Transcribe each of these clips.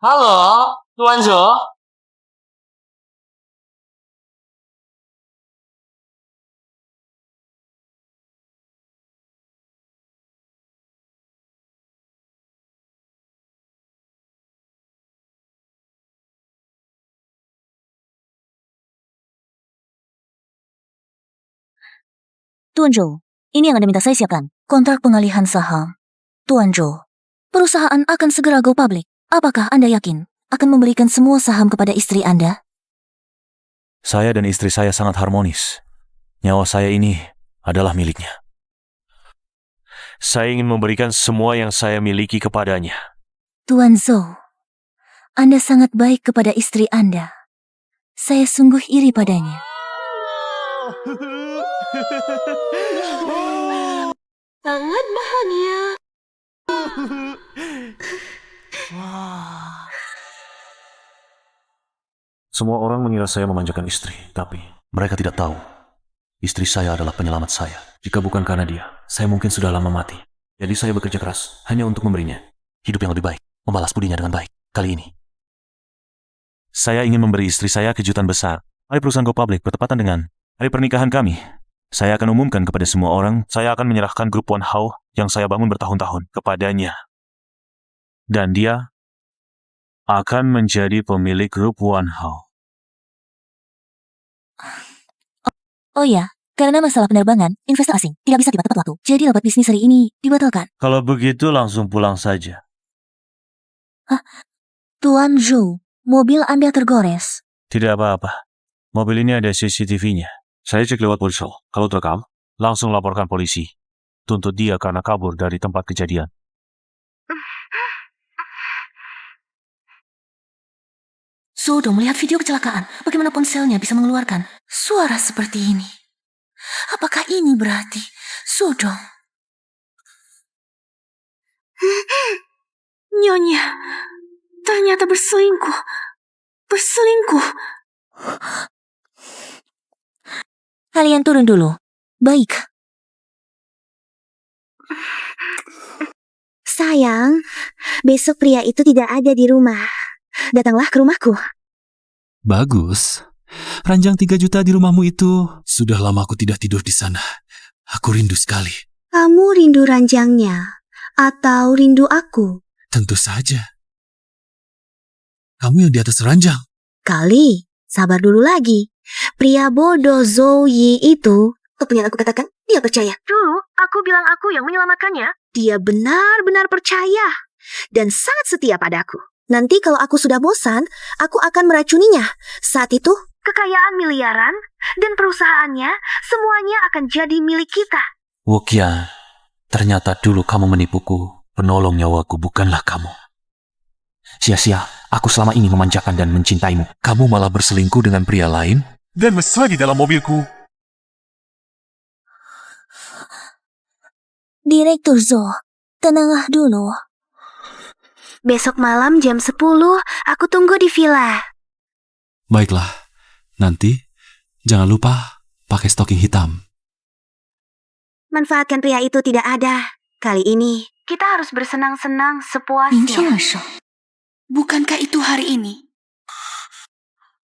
Halo, Tuan Zhou. Tuan Zhou, ini yang Anda minta saya siapkan. Kontrak pengalihan saham. Tuan Zhou, perusahaan akan segera go public. Apakah Anda yakin akan memberikan semua saham kepada istri Anda? Saya dan istri saya sangat harmonis. Nyawa saya ini adalah miliknya. Saya ingin memberikan semua yang saya miliki kepadanya. Tuan Zhou, Anda sangat baik kepada istri Anda. Saya sungguh iri padanya. Sangat bahagia. Semua orang mengira saya memanjakan istri, tapi mereka tidak tahu. Istri saya adalah penyelamat saya. Jika bukan karena dia, saya mungkin sudah lama mati. Jadi saya bekerja keras hanya untuk memberinya hidup yang lebih baik, membalas budinya dengan baik. Kali ini, saya ingin memberi istri saya kejutan besar. Hari perusahaan go public bertepatan dengan hari pernikahan kami. Saya akan umumkan kepada semua orang, saya akan menyerahkan grup Wan Hao yang saya bangun bertahun-tahun kepadanya. Dan dia akan menjadi pemilik grup Wan Hao. Oh ya, karena masalah penerbangan, investor asing tidak bisa tiba tepat waktu. Jadi rapat bisnis hari ini dibatalkan. Kalau begitu langsung pulang saja. Tuan Zhou, mobil Anda tergores. Tidak apa-apa. Mobil ini ada CCTV-nya. Saya cek lewat ponsel. Kalau terekam, langsung laporkan polisi. Tuntut dia karena kabur dari tempat kejadian. Zhou dong melihat video kecelakaan. Bagaimana ponselnya bisa mengeluarkan suara seperti ini? Apakah ini berarti Zhou dong? Nyonya, ternyata berselingkuh. Berselingkuh. Kalian turun dulu. Baik. Sayang, besok pria itu tidak ada di rumah. Datanglah ke rumahku. Bagus. Ranjang 3 juta di rumahmu itu. Sudah lama aku tidak tidur di sana. Aku rindu sekali. Kamu rindu ranjangnya atau rindu aku? Tentu saja. Kamu yang di atas ranjang. Kali, sabar dulu lagi. Pria bodoh Zhou Yi itu, apa yang aku katakan, dia percaya. Dulu, aku bilang aku yang menyelamatkannya. Dia benar-benar percaya dan sangat setia padaku. Nanti kalau aku sudah bosan, aku akan meracuninya. Saat itu, kekayaan miliaran dan perusahaannya semuanya akan jadi milik kita. Wuqian, ternyata dulu kamu menipuku. Penolong nyawaku bukanlah kamu. Sia-sia, aku selama ini memanjakan dan mencintaimu. Kamu malah berselingkuh dengan pria lain dan mesra di dalam mobilku. Direktur Zhou, tenanglah dulu. Besok malam jam 10, aku tunggu di villa. Baiklah. Nanti, jangan lupa pakai stocking hitam. Manfaatkan pria itu tidak ada. Kali ini, kita harus bersenang-senang sepuasnya. Bukankah itu hari ini?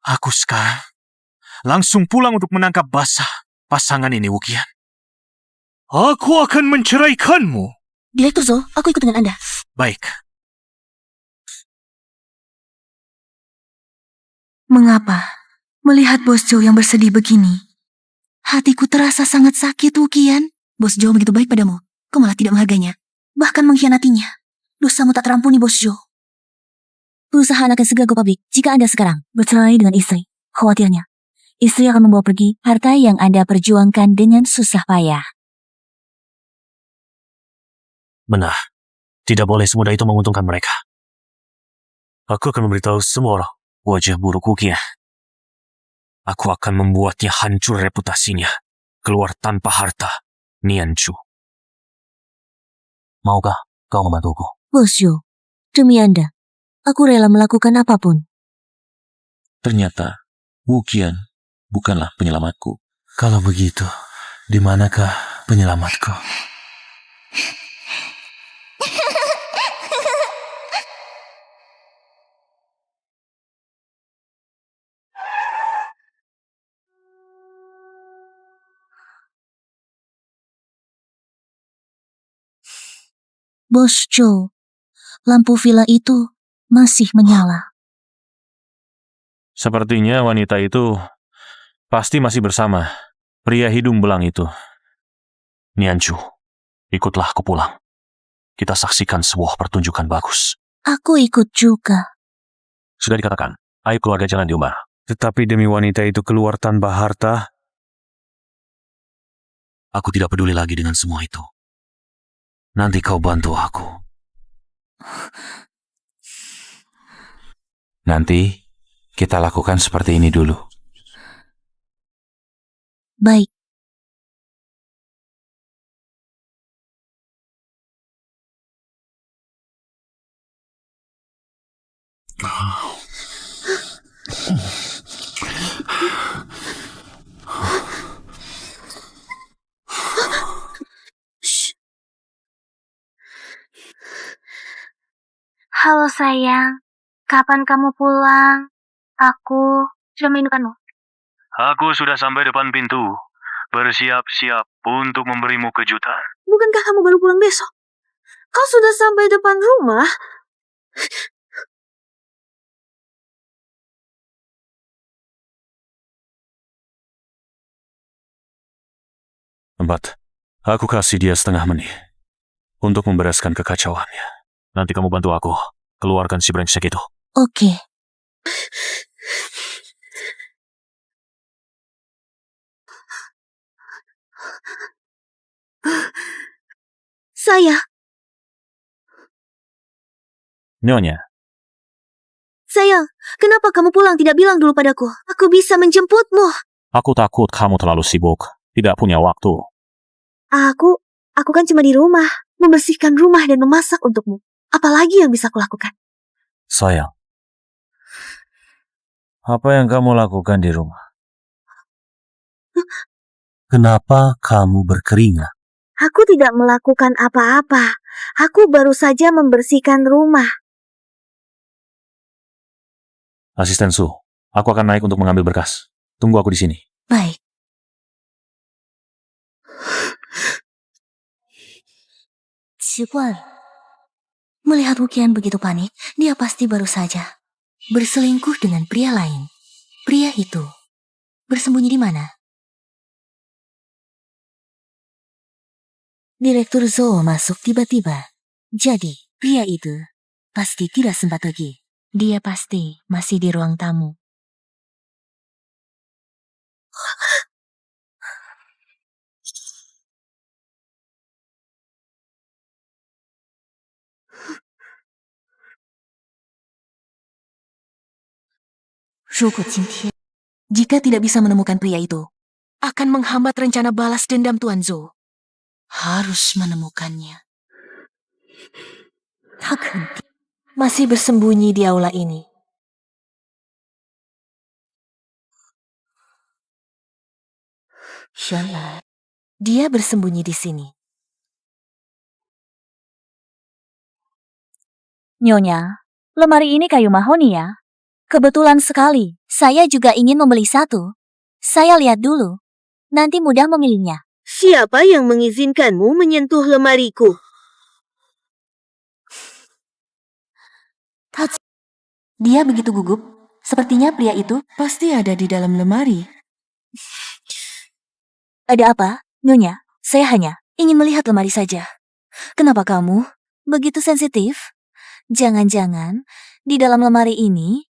Aku sekarang langsung pulang untuk menangkap basah pasangan ini, Wuqian. Aku akan menceraikanmu. Direktur Zhou, aku ikut dengan Anda. Baik. Mengapa? Melihat Bos Zhou yang bersedih begini, hatiku terasa sangat sakit, Wuqian. Bos Zhou begitu baik padamu, kau malah tidak menghargainya, bahkan mengkhianatinya. Dosamu tak terampuni, Bos Zhou. Perusahaan akan segera go public jika Anda sekarang bercerai dengan istri. Khawatirnya, istri akan membawa pergi harta yang Anda perjuangkan dengan susah payah. Benar. Tidak boleh semudah itu menguntungkan mereka. Aku akan memberitahu semua orang wajah buruk Wuqian. Aku akan membuatnya hancur reputasinya. Keluar tanpa harta. Nianchu. Maukah kau membantuku? Bos Zhou, demi Anda, aku rela melakukan apapun. Ternyata Wuqian bukanlah penyelamatku. Kalau begitu, di manakah penyelamatku? Bos Joe, lampu villa itu masih menyala. Sepertinya wanita itu pasti masih bersama pria hidung belang itu. Nianchu, ikutlah aku pulang. Kita saksikan sebuah pertunjukan bagus. Aku ikut juga. Sudah dikatakan, ayo keluarga jangan diumbar. Tetapi demi wanita itu keluar tanpa harta, aku tidak peduli lagi dengan semua itu. Nanti kau bantu aku. Nanti kita lakukan seperti ini dulu. Baik. Halo sayang, kapan kamu pulang? Aku sudah merindukanmu. Aku sudah sampai depan pintu. Bersiap-siap untuk memberimu kejutan. Bukankah kamu baru pulang besok? Kau sudah sampai depan rumah? Empat, aku kasih dia setengah menit untuk membereskan kekacauannya. Nanti kamu bantu aku keluarkan si brengsek itu. Oke. Sayang, Nyonya, kenapa kamu pulang tidak bilang dulu padaku? Aku bisa menjemputmu. aku takut kamu terlalu sibuk, tidak punya waktu. Aku kan cuma di rumah, membersihkan rumah dan memasak untukmu. Apalagi yang bisa kulakukan? Sayang, apa yang kamu lakukan di rumah? Kenapa kamu berkeringat? Aku tidak melakukan apa-apa. Aku baru saja membersihkan rumah. Asisten Su, aku akan naik untuk mengambil berkas. Tunggu aku di sini. Baik. Cipuan. Melihat Wukian begitu panik, dia pasti baru saja berselingkuh dengan pria lain. Pria itu bersembunyi di mana? Direktur Zou masuk tiba-tiba. Jadi, pria itu pasti tidak sempat pergi. Dia pasti masih di ruang tamu. Jika tidak bisa menemukan pria itu, akan menghambat rencana balas dendam Tuan Zou. Harus menemukannya. Tak henti. Masih bersembunyi di aula ini. Syala. Dia bersembunyi di sini. Nyonya, lemari ini kayu mahoni ya? Kebetulan sekali, saya juga ingin membeli satu. Saya lihat dulu. Nanti mudah memilihnya. Siapa yang mengizinkanmu menyentuh lemariku? Dia begitu gugup. Sepertinya pria itu pasti ada di dalam lemari. Ada apa, Nyonya? Saya hanya ingin melihat lemari saja. Kenapa kamu begitu sensitif? Jangan-jangan di dalam lemari ini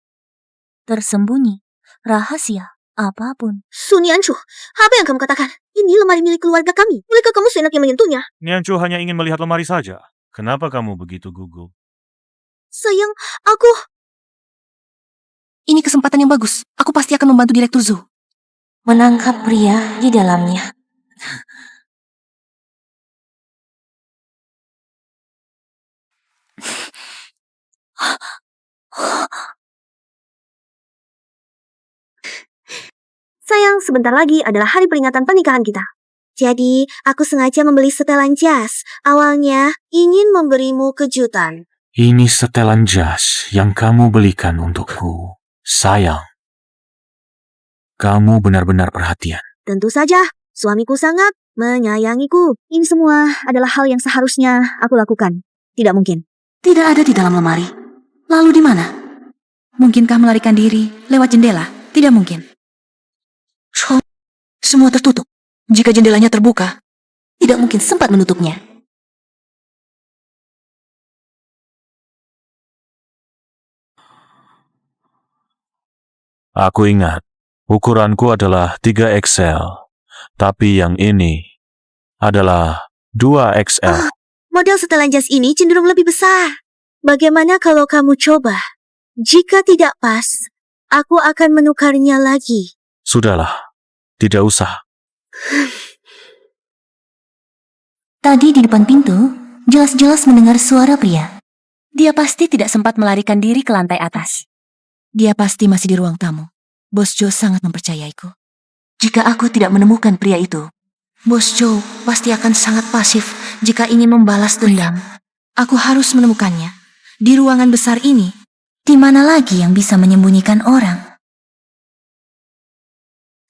tersembunyi rahasia apapun. Sunianshu, apa yang kamu katakan? Ini lemari milik keluarga kami. Bolehkah kamu seenaknya menyentuhnya? Nianchu hanya ingin melihat lemari saja. Kenapa kamu begitu gugup? Sayang, aku... Ini kesempatan yang bagus. Aku pasti akan membantu Direktur Zou menangkap pria di dalamnya. Sayang, sebentar lagi adalah hari peringatan pernikahan kita. Jadi, aku sengaja membeli setelan jas. Awalnya, ingin memberimu kejutan. Ini setelan jas yang kamu belikan untukku. Sayang, kamu benar-benar perhatian. Tentu saja, suamiku sangat menyayangiku. Ini semua adalah hal yang seharusnya aku lakukan. Tidak mungkin. Tidak ada di dalam lemari. Lalu di mana? Mungkinkah melarikan diri lewat jendela? Tidak mungkin. Semua tertutup. Jika jendelanya terbuka, tidak mungkin sempat menutupnya. Aku ingat, ukuranku adalah 3XL. Tapi yang ini adalah 2XL. Model setelan jas ini cenderung lebih besar. Bagaimana kalau kamu coba? Jika tidak pas, aku akan menukarnya lagi. Sudahlah, tidak usah. Tadi di depan pintu, jelas-jelas mendengar suara pria. Dia pasti tidak sempat melarikan diri ke lantai atas. Dia pasti masih di ruang tamu. Bos Joe sangat mempercayaiku. Jika aku tidak menemukan pria itu, Bos Joe pasti akan sangat pasif jika ingin membalas dendam. Aku harus menemukannya. Di ruangan besar ini, di mana lagi yang bisa menyembunyikan orang?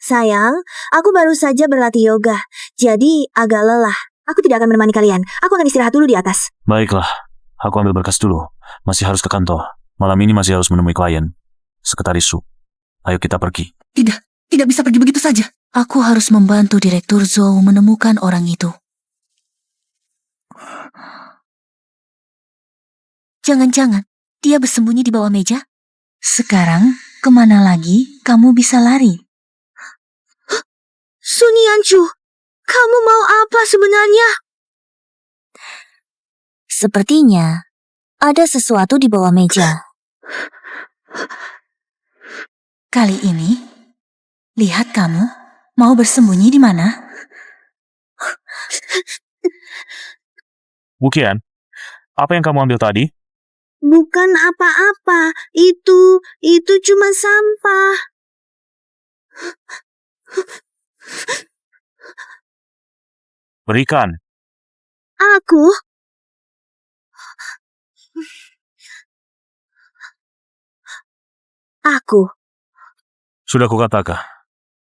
Sayang, aku baru saja berlatih yoga, jadi agak lelah. Aku tidak akan menemani kalian. Aku akan istirahat dulu di atas. Baiklah, aku ambil berkas dulu. Masih harus ke kantor. Malam ini masih harus menemui klien. Sekretaris Su. Ayo kita pergi. Tidak bisa pergi begitu saja. Aku harus membantu Direktur Zhou menemukan orang itu. Jangan-jangan dia bersembunyi di bawah meja? Sekarang, kemana lagi kamu bisa lari? Sun Yanchu, kamu mau apa sebenarnya? Sepertinya ada sesuatu di bawah meja. Kali ini, lihat kamu mau bersembunyi di mana? Wukian, apa yang kamu ambil tadi? Bukan apa-apa. Itu cuma sampah. Berikan. Aku. Sudah kukatakan,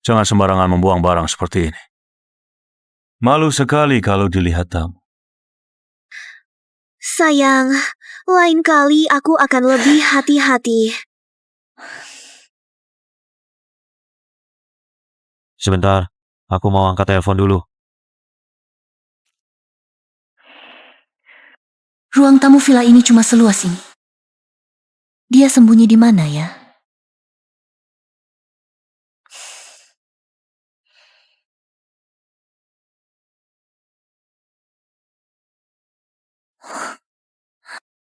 jangan sembarangan membuang barang seperti ini. Malu sekali kalau dilihat tamu. Sayang, lain kali aku akan lebih hati-hati. Sebentar, aku mau angkat telepon dulu. Ruang tamu villa ini cuma seluas ini. Dia sembunyi di mana ya?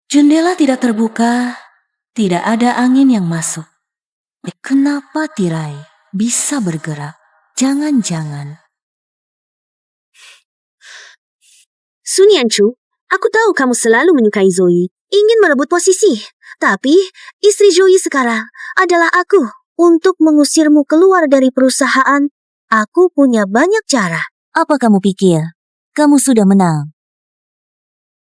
Jendela tidak terbuka, tidak ada angin yang masuk. Kenapa tirai bisa bergerak? Jangan-jangan. Sun Yanchu, aku tahu kamu selalu menyukai Zoe, ingin merebut posisi. Tapi, istri Zoe sekarang adalah aku. Untuk mengusirmu keluar dari perusahaan, aku punya banyak cara. Apa kamu pikir? Kamu sudah menang.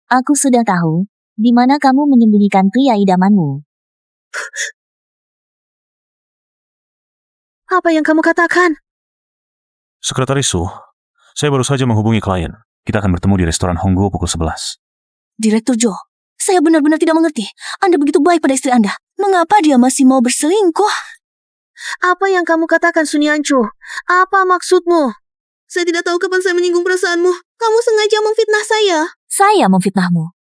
Aku sudah tahu di mana kamu menyembunyikan pria idamanmu. Apa yang kamu katakan? Sekretaris Su, saya baru saja menghubungi klien. Kita akan bertemu di restoran Hongguo pukul 11. Direktur Joe, saya benar-benar tidak mengerti. Anda begitu baik pada istri Anda. Mengapa dia masih mau berselingkuh? Apa yang kamu katakan, Sun Yanchu? Apa maksudmu? Saya tidak tahu kapan saya menyinggung perasaanmu. Kamu sengaja memfitnah saya. Saya memfitnahmu.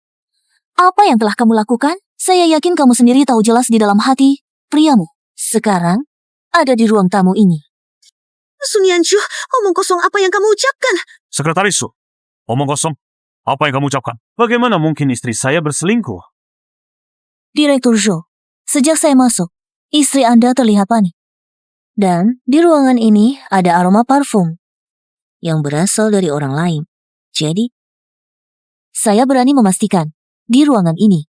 Apa yang telah kamu lakukan? Saya yakin kamu sendiri tahu jelas di dalam hati priamu. Sekarang ada di ruang tamu ini. Sun Yanchu, omong kosong apa yang kamu ucapkan? Sekretaris Su, omong kosong. Apa yang kamu ucapkan? Bagaimana mungkin istri saya berselingkuh? Direktur Joe, sejak saya masuk, istri Anda terlihat panik. Dan di ruangan ini ada aroma parfum yang berasal dari orang lain. Jadi, saya berani memastikan di ruangan ini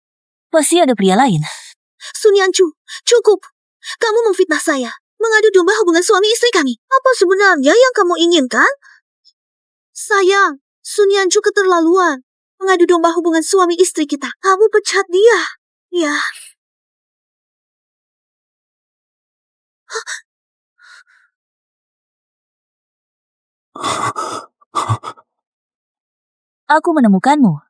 pasti ada pria lain. Sun Yanchu, cukup. Kamu memfitnah saya, mengadu domba hubungan suami istri kami. Apa sebenarnya yang kamu inginkan? Sayang, Sun Yanchu keterlaluan. Mengadu domba hubungan suami istri kita. Kamu pecat dia. Ya. Aku menemukanmu.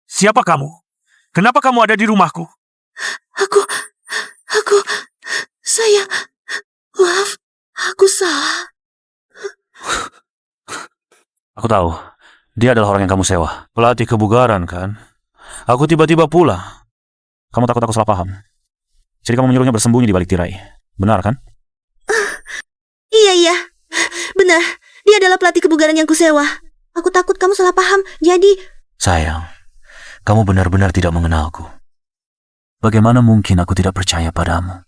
Siapa kamu? Kenapa kamu ada di rumahku? Saya, maaf, aku salah. Aku tahu, dia adalah orang yang kamu sewa. Pelatih kebugaran, kan? Aku tiba-tiba pulang. Kamu takut aku salah paham. Jadi kamu menyuruhnya bersembunyi di balik tirai. Benar, kan? Iya, benar. Dia adalah pelatih kebugaran yang kusewa. Aku takut kamu salah paham, jadi... Sayang, kamu benar-benar tidak mengenalku. Bagaimana mungkin aku tidak percaya padamu?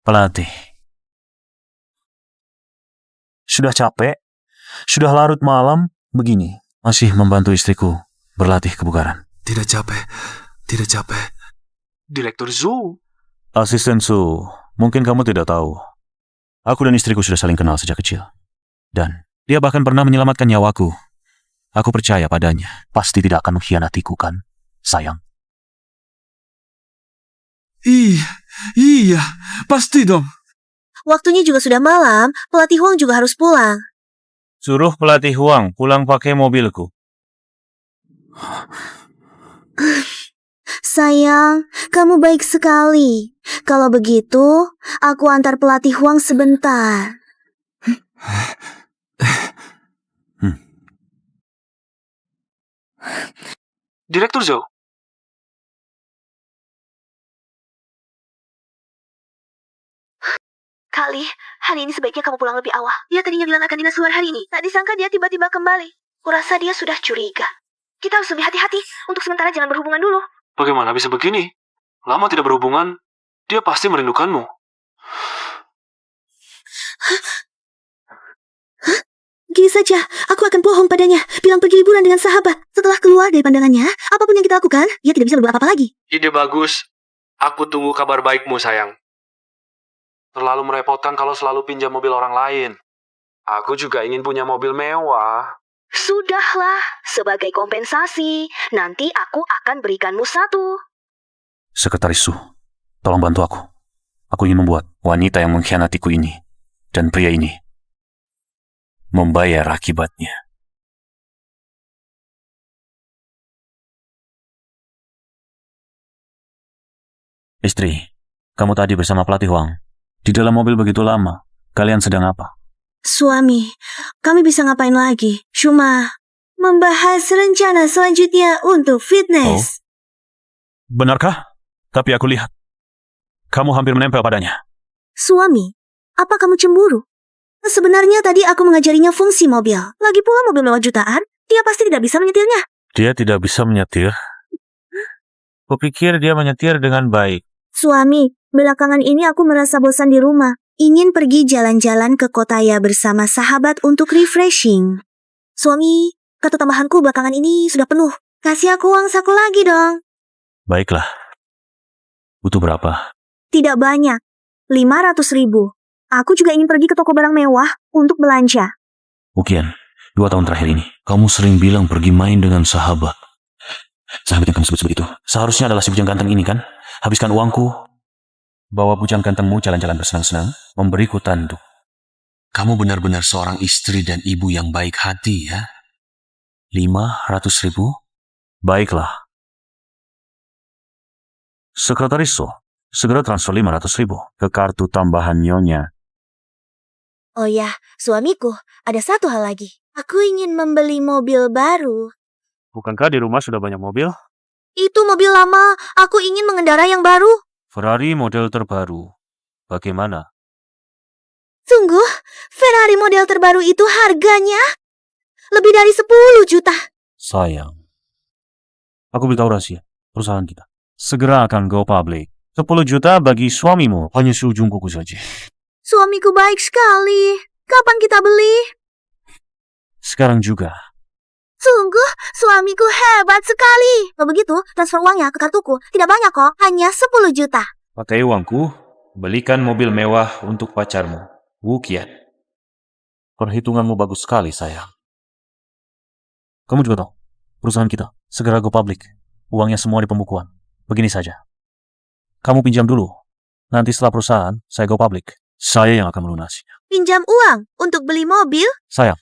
Pelatih. Sudah capek, sudah larut malam, begini. Masih membantu istriku berlatih kebugaran. Tidak capek. Direktur Zhou. Asisten Su, mungkin kamu tidak tahu. Aku dan istriku sudah saling kenal sejak kecil. Dan dia bahkan pernah menyelamatkan nyawaku. Aku percaya padanya. Pasti tidak akan mengkhianatiku, kan? Sayang. Iya, pasti dong. Waktunya juga sudah malam, pelatih Huang juga harus pulang. Suruh pelatih Huang pulang pakai mobilku. Sayang, kamu baik sekali. Kalau begitu, aku antar pelatih Huang sebentar. Direktur Zhou. Kali, hari ini sebaiknya kamu pulang lebih awal. Dia tadinya bilang akan dinas luar hari ini. Tak disangka dia tiba-tiba kembali. Kurasa dia sudah curiga. Kita harus lebih hati-hati. Untuk sementara jangan berhubungan dulu. Bagaimana bisa begini? Lama tidak berhubungan, dia pasti merindukanmu. Gini saja, aku akan bohong padanya. Bilang pergi liburan dengan sahabat. Setelah keluar dari pandangannya, apapun yang kita lakukan, dia tidak bisa berbuat apa-apa lagi. Ide bagus. Aku tunggu kabar baikmu, sayang. Terlalu merepotkan kalau selalu pinjam mobil orang lain. Aku juga ingin punya mobil mewah. Sudahlah, sebagai kompensasi, nanti aku akan berikanmu satu. Sekretaris Su, tolong bantu aku. Aku ingin membuat wanita yang mengkhianatiku ini dan pria ini membayar akibatnya. Istri, kamu tadi bersama pelatih Huang. Di dalam mobil begitu lama. Kalian sedang apa? Suami, kami bisa ngapain lagi? Cuma membahas rencana selanjutnya untuk fitness. Benarkah? Tapi aku lihat. Kamu hampir menempel padanya. Suami, apa kamu cemburu? Sebenarnya tadi aku mengajarinya fungsi mobil. Lagi pula mobil mewah jutaan, dia pasti tidak bisa menyetirnya. Dia tidak bisa menyetir. Kupikir dia menyetir dengan baik. Suami, belakangan ini aku merasa bosan di rumah. Ingin pergi jalan-jalan ke Kotaya bersama sahabat untuk refreshing. Suami, kartu tambahanku belakangan ini sudah penuh. Kasih aku uang saku lagi dong. Baiklah. Butuh berapa? Tidak banyak. 500.000. Aku juga ingin pergi ke toko barang mewah untuk belanja. Ukian, 2 tahun terakhir ini, kamu sering bilang pergi main dengan sahabat. Sahabat yang kamu sebut begitu, seharusnya adalah si bujang ganteng ini, kan? Habiskan uangku, bawa bujang gantengmu jalan-jalan bersenang-senang, memberiku tanduk. Kamu benar-benar seorang istri dan ibu yang baik hati, ya? 500.000? Baiklah. Sekretaris So, segera transfer 500.000 ke kartu tambahan Nyonya. Oh ya, suamiku, ada satu hal lagi. Aku ingin membeli mobil baru. Bukankah di rumah sudah banyak mobil? Itu mobil lama, aku ingin mengendarai yang baru. Ferrari model terbaru. Bagaimana? Sungguh, Ferrari model terbaru itu harganya lebih dari 10 juta. Sayang. Aku beritahu rahasia, perusahaan kita segera akan go public. 10 juta bagi suamimu, hanya seujung kuku saja. Suamiku baik sekali. Kapan kita beli? Sekarang juga. Sungguh, suamiku hebat sekali. Kalau begitu, transfer uangnya ke kartuku. Tidak banyak kok, hanya 10 juta. Pakai uangku, belikan mobil mewah untuk pacarmu, Wukian. Perhitunganmu bagus sekali, sayang. Kamu juga tahu, perusahaan kita segera go public. Uangnya semua di pembukuan. Begini saja. Kamu pinjam dulu. Nanti setelah perusahaan, saya go public. Saya yang akan melunasinya. Pinjam uang untuk beli mobil? Sayang,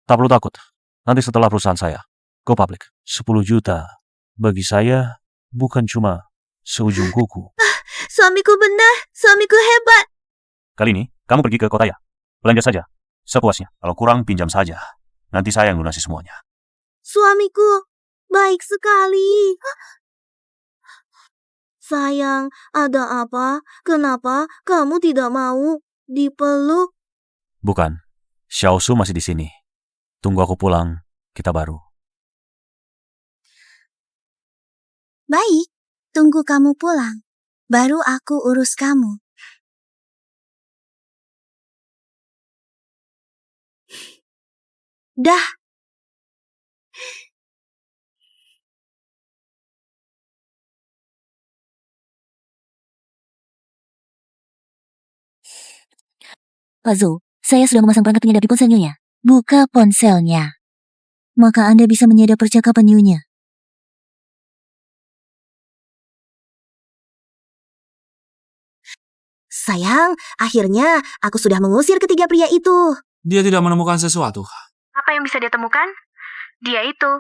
tak perlu takut. Nanti setelah perusahaan saya, go public. 10 juta. Bagi saya, bukan cuma seujung kuku. Suamiku benar, suamiku hebat. Kali ini, kamu pergi ke kota ya. Belanja saja. Sepuasnya. Kalau kurang, pinjam saja. Nanti saya yang lunasi semuanya. Suamiku baik sekali. Sayang, ada apa? Kenapa kamu tidak mau dipeluk? Bukan. Xiaosu masih di sini. Tunggu aku pulang, kita baru. Baik, tunggu kamu pulang. Baru aku urus kamu. Dah. Pak Zhou, saya sudah memasang perangkat penyadap di ponsel Nyonya. Buka ponselnya. Maka Anda bisa menyadap percakapan Nyonya. Sayang, akhirnya aku sudah mengusir ketiga pria itu. Dia tidak menemukan sesuatu. Apa yang bisa dia temukan? Dia itu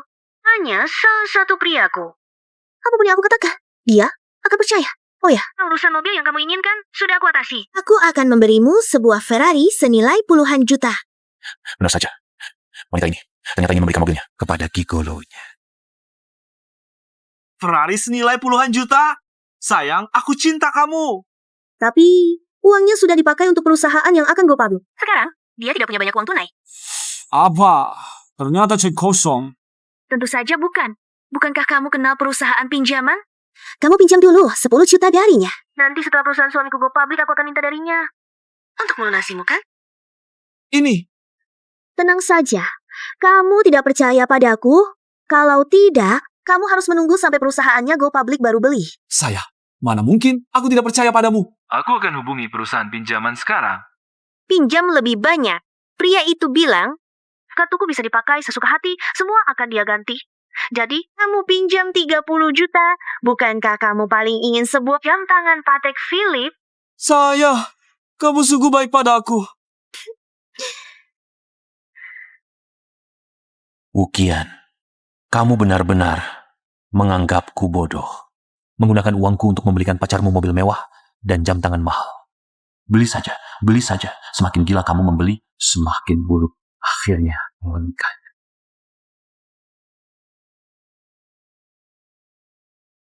hanya salah satu priaku. Apapun yang aku katakan, dia akan percaya. Oh ya, Urusan mobil yang kamu inginkan sudah aku atasi. aku akan memberimu sebuah Ferrari senilai puluhan juta. Benar saja. Wanita ini ternyata ingin memberikan mobilnya Kepada gigolonya. Ferrari senilai puluhan juta? Sayang, aku cinta kamu. Tapi uangnya sudah dipakai untuk perusahaan yang akan go public. Sekarang, dia tidak punya banyak uang tunai. Apa? Ternyata cek kosong. Tentu saja bukan. Bukankah kamu kenal perusahaan pinjaman? Kamu pinjam dulu 10 juta darinya. Nanti setelah perusahaan suamiku go public, aku akan minta darinya. Untuk melunasimu, kan? Ini, Tenang saja, kamu tidak percaya padaku? Kalau tidak, kamu harus menunggu sampai perusahaannya go public baru beli. Saya, mana mungkin aku tidak percaya padamu. Aku akan hubungi perusahaan pinjaman sekarang. Pinjam lebih banyak. Pria itu bilang, kartuku bisa dipakai sesuka hati, semua akan dia ganti. Jadi, kamu pinjam 30 juta. Bukankah kamu paling ingin sebuah jam tangan Patek Philippe? saya, kamu sungguh baik padaku. Wukian, kamu benar-benar menganggapku bodoh. Menggunakan uangku untuk membelikan pacarmu mobil mewah dan jam tangan mahal. Beli saja, beli saja. Semakin gila kamu membeli, semakin buruk akhirnya menikah.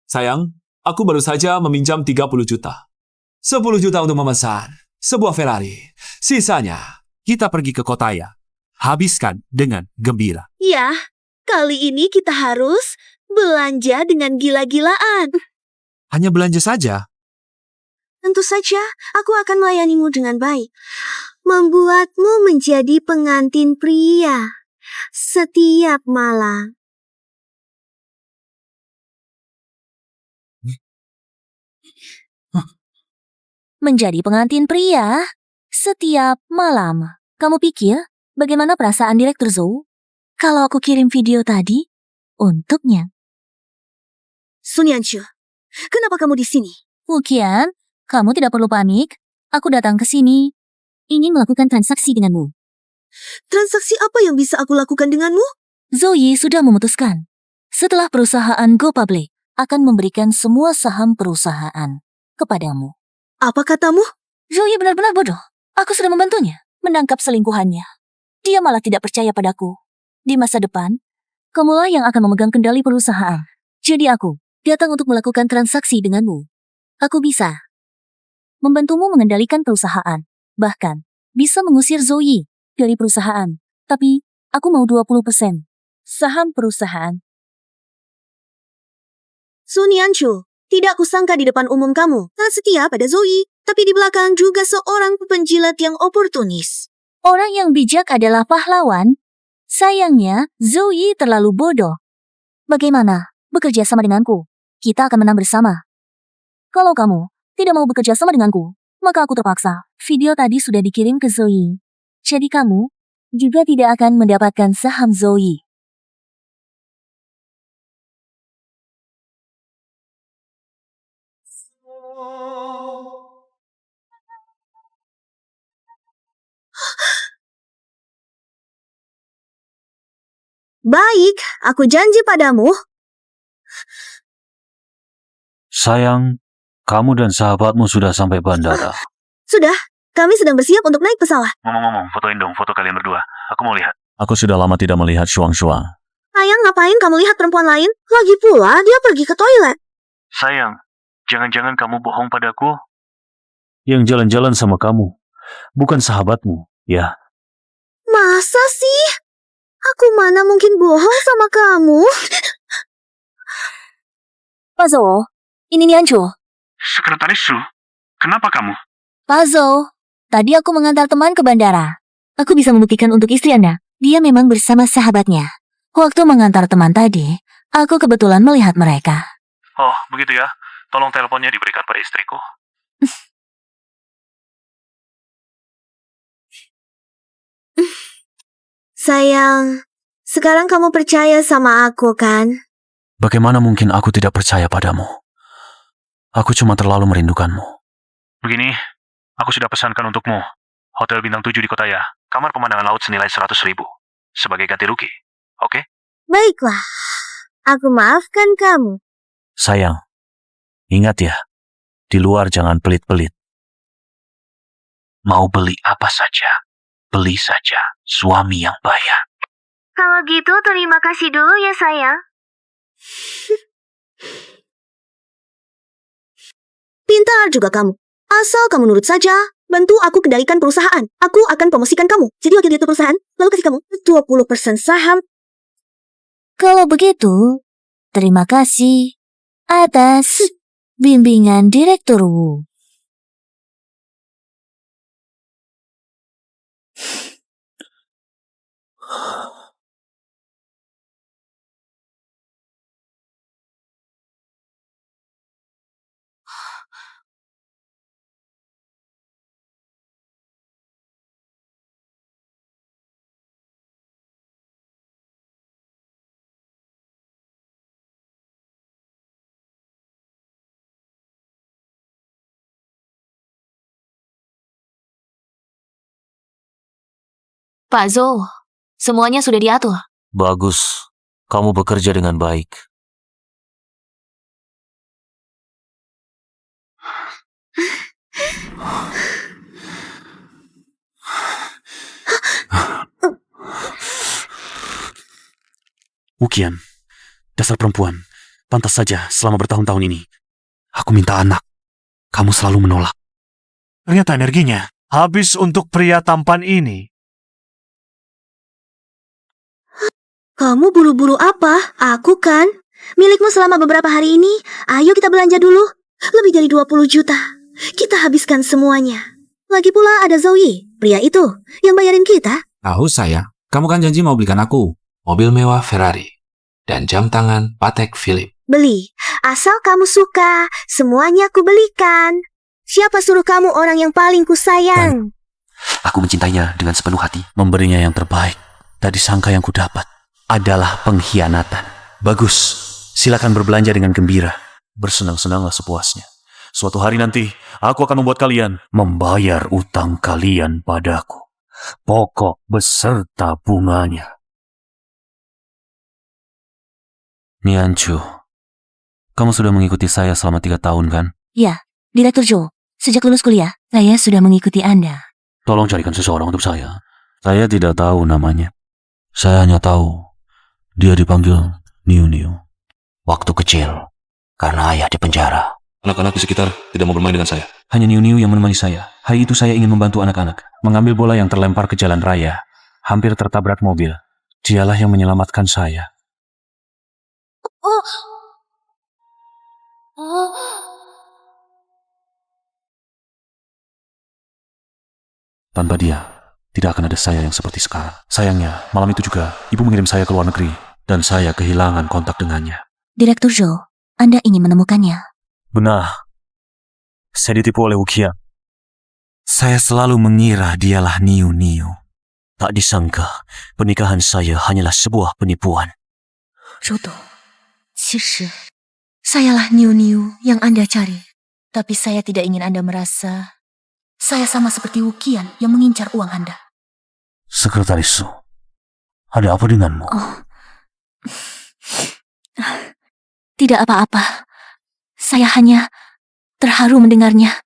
Sayang, aku baru saja meminjam 30 juta. 10 juta untuk memesan sebuah Ferrari. Sisanya, kita pergi ke kota ya. Habiskan dengan gembira. Ya, kali ini kita harus belanja dengan gila-gilaan. Hanya belanja saja. Tentu saja, aku akan melayanimu dengan baik. Membuatmu menjadi pengantin pria setiap malam. Menjadi pengantin pria setiap malam. Kamu pikir bagaimana perasaan Direktur Zhou kalau aku kirim video tadi untuknya? Sun Yanchu, kenapa kamu di sini? Wukian, kamu tidak perlu panik. Aku datang ke sini ingin melakukan transaksi denganmu. Transaksi apa yang bisa aku lakukan denganmu? Zoe sudah memutuskan. Setelah perusahaan go public akan memberikan semua saham perusahaan kepadamu. Apa katamu? Zoe benar-benar bodoh. Aku sudah membantunya menangkap selingkuhannya. Dia malah tidak percaya padaku. Di masa depan, kamulah yang akan memegang kendali perusahaan. Jadi aku datang untuk melakukan transaksi denganmu. Aku bisa membantumu mengendalikan perusahaan. Bahkan, bisa mengusir Zoe dari perusahaan. Tapi, aku mau 20% saham perusahaan. Sun Yanchu, tidak kusangka di depan umum kamu sangat setia pada Zoe, tapi di belakang juga seorang penjilat yang oportunis. Orang yang bijak adalah pahlawan. Sayangnya, Zoe terlalu bodoh. Bagaimana? Bekerja sama denganku. Kita akan menang bersama. Kalau kamu tidak mau bekerja sama denganku, maka aku terpaksa. Video tadi sudah dikirim ke Zoe. Jadi kamu juga tidak akan mendapatkan saham Zoe. Baik, aku janji padamu. Sayang, kamu dan sahabatmu sudah sampai bandara. Sudah, kami sedang bersiap untuk naik pesawat. Ngomong-ngomong, fotoin dong foto kalian berdua. Aku mau lihat. Aku sudah lama tidak melihat Shuang-Shuang. Sayang, ngapain kamu lihat perempuan lain? Lagi pula, dia pergi ke toilet. Sayang, jangan-jangan kamu bohong padaku? Yang jalan-jalan sama kamu, bukan sahabatmu, ya? Masa sih? Aku mana mungkin bohong sama kamu? Pak Zhou, ini Nianchu. Sekretaris Su, kenapa kamu? Pak Zhou, tadi aku mengantar teman ke bandara. Aku bisa membuktikan untuk istri Anda. Dia memang bersama sahabatnya. Waktu mengantar teman tadi, aku kebetulan melihat mereka. Oh, begitu ya. Tolong teleponnya diberikan pada istriku. Sayang, sekarang kamu percaya sama aku kan? Bagaimana mungkin aku tidak percaya padamu? Aku cuma terlalu merindukanmu. Begini, aku sudah pesankan untukmu. Hotel bintang 7 di Kotaya. Kamar pemandangan laut senilai 100.000. Sebagai ganti rugi. Oke? Baiklah, aku maafkan kamu. Sayang, ingat ya. Di luar jangan pelit-pelit. Mau beli apa saja, beli saja suami yang bayar. Kalau gitu, terima kasih dulu ya sayang. Pintar juga kamu. Asal kamu nurut saja, bantu aku kendalikan perusahaan. Aku akan promosikan kamu jadi wakil direktur perusahaan, lalu kasih kamu 20% saham. Kalau begitu, terima kasih atas bimbingan Direktur Wu. Pak Zhou, semuanya sudah diatur. Bagus, kamu bekerja dengan baik. Wuqian, dasar perempuan. Pantas saja selama bertahun-tahun ini. Aku minta anak. Kamu selalu menolak. Ternyata energinya habis untuk pria tampan ini. Kamu buru-buru apa? Aku kan? Milikmu selama beberapa hari ini. Ayo kita belanja dulu. Lebih dari 20 juta. Kita habiskan semuanya. Lagi pula ada Zoe, pria itu, yang bayarin kita. Tahu saya, kamu kan janji mau belikan aku mobil mewah Ferrari dan jam tangan Patek Philippe. Beli. Asal kamu suka, semuanya aku belikan. Siapa suruh kamu orang yang paling kusayang? Aku mencintainya dengan sepenuh hati. Memberinya yang terbaik. Tadi sangka yang kudapat adalah pengkhianatan. Bagus, silakan berbelanja dengan gembira. Bersenang-senanglah sepuasnya. Suatu hari nanti, aku akan membuat kalian membayar utang kalian padaku. Pokok beserta bunganya. Nianchu, kamu sudah mengikuti saya selama 3 tahun kan? Ya, Direktur Zhou, sejak lulus kuliah, saya sudah mengikuti Anda. Tolong carikan seseorang untuk saya. Saya tidak tahu namanya. Saya hanya tahu dia dipanggil Niu Niu. Waktu kecil, karena ayah di penjara. Anak-anak di sekitar tidak mau bermain dengan saya. Hanya Niu Niu yang menemani saya. Hari itu saya ingin membantu anak-anak. Mengambil bola yang terlempar ke jalan raya. Hampir tertabrak mobil. Dialah yang menyelamatkan saya. Tanpa dia, tidak akan ada saya yang seperti sekarang. Sayangnya, malam itu juga, ibu mengirim saya ke luar negeri. Dan saya kehilangan kontak dengannya. Direktur Zhou, Anda ingin menemukannya. Benar. Saya ditipu oleh Wuqian. Saya selalu mengira dialah Niu Niu. Tak disangka, pernikahan saya hanyalah sebuah penipuan. Zhou, 其实 sayalah Niu Niu yang Anda cari. Tapi saya tidak ingin Anda merasa saya sama seperti Wuqian yang mengincar uang Anda. Sekretaris Su, ada apa denganmu? Oh, Tidak apa-apa. Saya hanya terharu mendengarnya.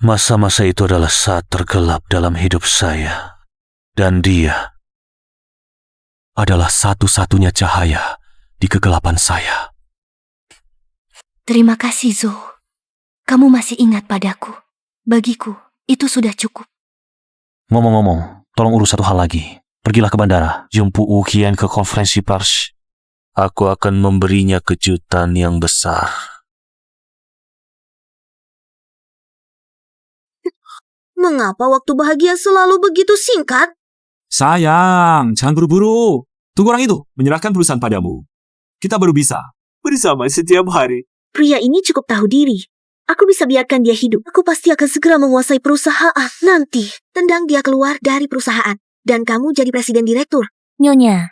Masa-masa itu adalah saat tergelap dalam hidup saya. Dan dia adalah satu-satunya cahaya di kegelapan saya. Terima kasih, Zo. Kamu masih ingat padaku. Bagiku, itu sudah cukup. Ngomong-ngomong, tolong urus satu hal lagi. Pergilah ke bandara, jemput Wu Qian ke konferensi pers. Aku akan memberinya kejutan yang besar. Mengapa waktu bahagia selalu begitu singkat? Sayang, jangan buru-buru. Tunggu orang itu menyerahkan perusahaan padamu. Kita baru bisa bersama setiap hari. Pria ini cukup tahu diri. Aku bisa biarkan dia hidup. Aku pasti akan segera menguasai perusahaan nanti. Tendang dia keluar dari perusahaan. Dan kamu jadi presiden direktur. Nyonya.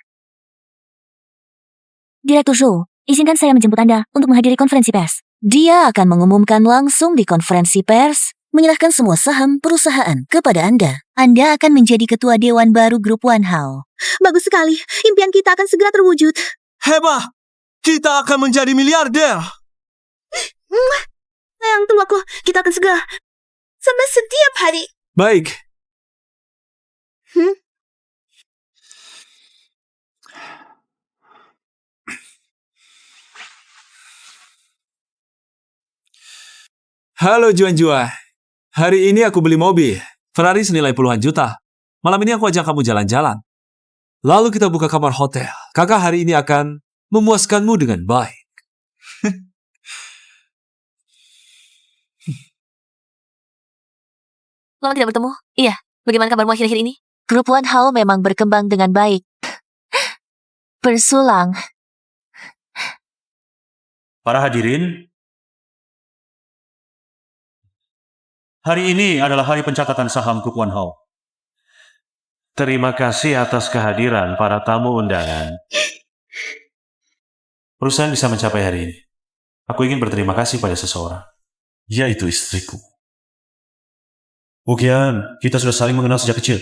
Direktur Zhou, izinkan saya menjemput Anda untuk menghadiri konferensi pers. Dia akan mengumumkan langsung di konferensi pers, menyerahkan semua saham perusahaan kepada Anda. Anda akan menjadi ketua dewan baru grup One Hao. Bagus sekali. Impian kita akan segera terwujud. Hebat! Kita akan menjadi miliarder. Sayang, tunggu aku. Kita akan segera. Sampai setiap hari. Baik. Halo Juan-Juan. Hari ini aku beli mobil. Ferrari senilai puluhan juta. Malam ini aku ajak kamu jalan-jalan. Lalu kita buka kamar hotel. Kakak hari ini akan memuaskanmu dengan baik. Lama tidak bertemu? Iya. Bagaimana kabarmu akhir-akhir ini? Grup One Hao memang berkembang dengan baik. Bersulang. Para hadirin, hari ini adalah hari pencatatan saham Grup One Hao. Terima kasih atas kehadiran para tamu undangan. Perusahaan bisa mencapai hari ini. Aku ingin berterima kasih pada seseorang, yaitu istriku. Wu Qian, kita sudah saling mengenal sejak kecil.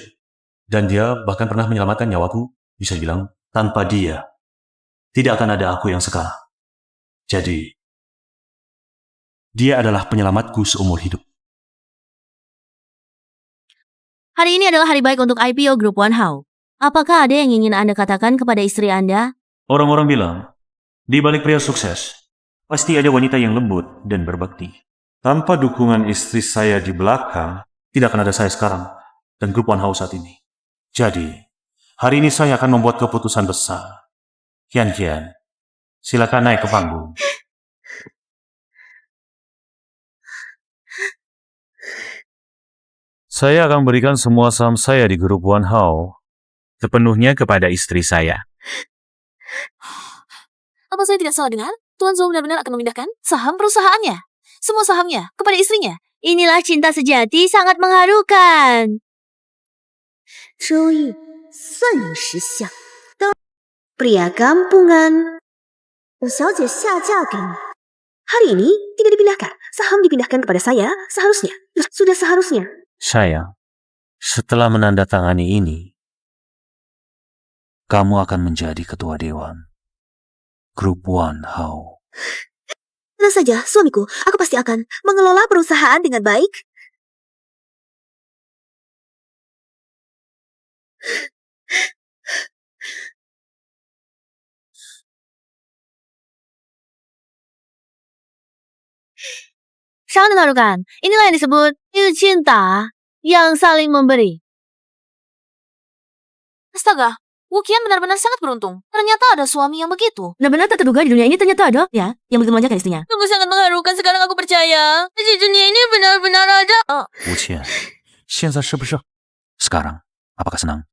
Dan dia bahkan pernah menyelamatkan nyawaku, bisa dibilang, tanpa dia. Tidak akan ada aku yang sekarang. Jadi, dia adalah penyelamatku seumur hidup. Hari ini adalah hari baik untuk IPO Grup One Hao. Apakah ada yang ingin Anda katakan kepada istri Anda? Orang-orang bilang, di balik pria sukses, pasti ada wanita yang lembut dan berbakti. Tanpa dukungan istri saya di belakang, tidak akan ada saya sekarang dan Grup One Hao saat ini. Jadi, hari ini saya akan membuat keputusan besar. Qian, silakan naik ke panggung. Saya akan berikan semua saham saya di Grup One Hao sepenuhnya kepada istri saya. Apa saya tidak salah dengar? Tuan Zhou benar-benar akan memindahkan saham perusahaannya. Semua sahamnya kepada istrinya. Inilah cinta sejati sangat mengharukan. 周易算你识相。Pria kampungan. 我小姐下嫁给你。Hari ini tidak dipindahkan. Saham dipindahkan kepada saya seharusnya. Sudah seharusnya. Sayang, setelah menandatangani ini, kamu akan menjadi ketua dewan Grup One Hao. Tenang saja, suamiku. Aku pasti akan mengelola perusahaan dengan baik. Sangat mengharukan. Inilah yang disebut cinta yang saling memberi. Astaga, Wu Qian benar-benar sangat beruntung. Ternyata ada suami yang begitu. Benar-benar tak terduga di dunia ini ternyata ada ya yang begitu memanjakan istrinya. Sungguh sangat mengharukan. Sekarang aku percaya di dunia ini benar-benar ada. Wu Qian, 现在是不是? Sekarang, apakah senang?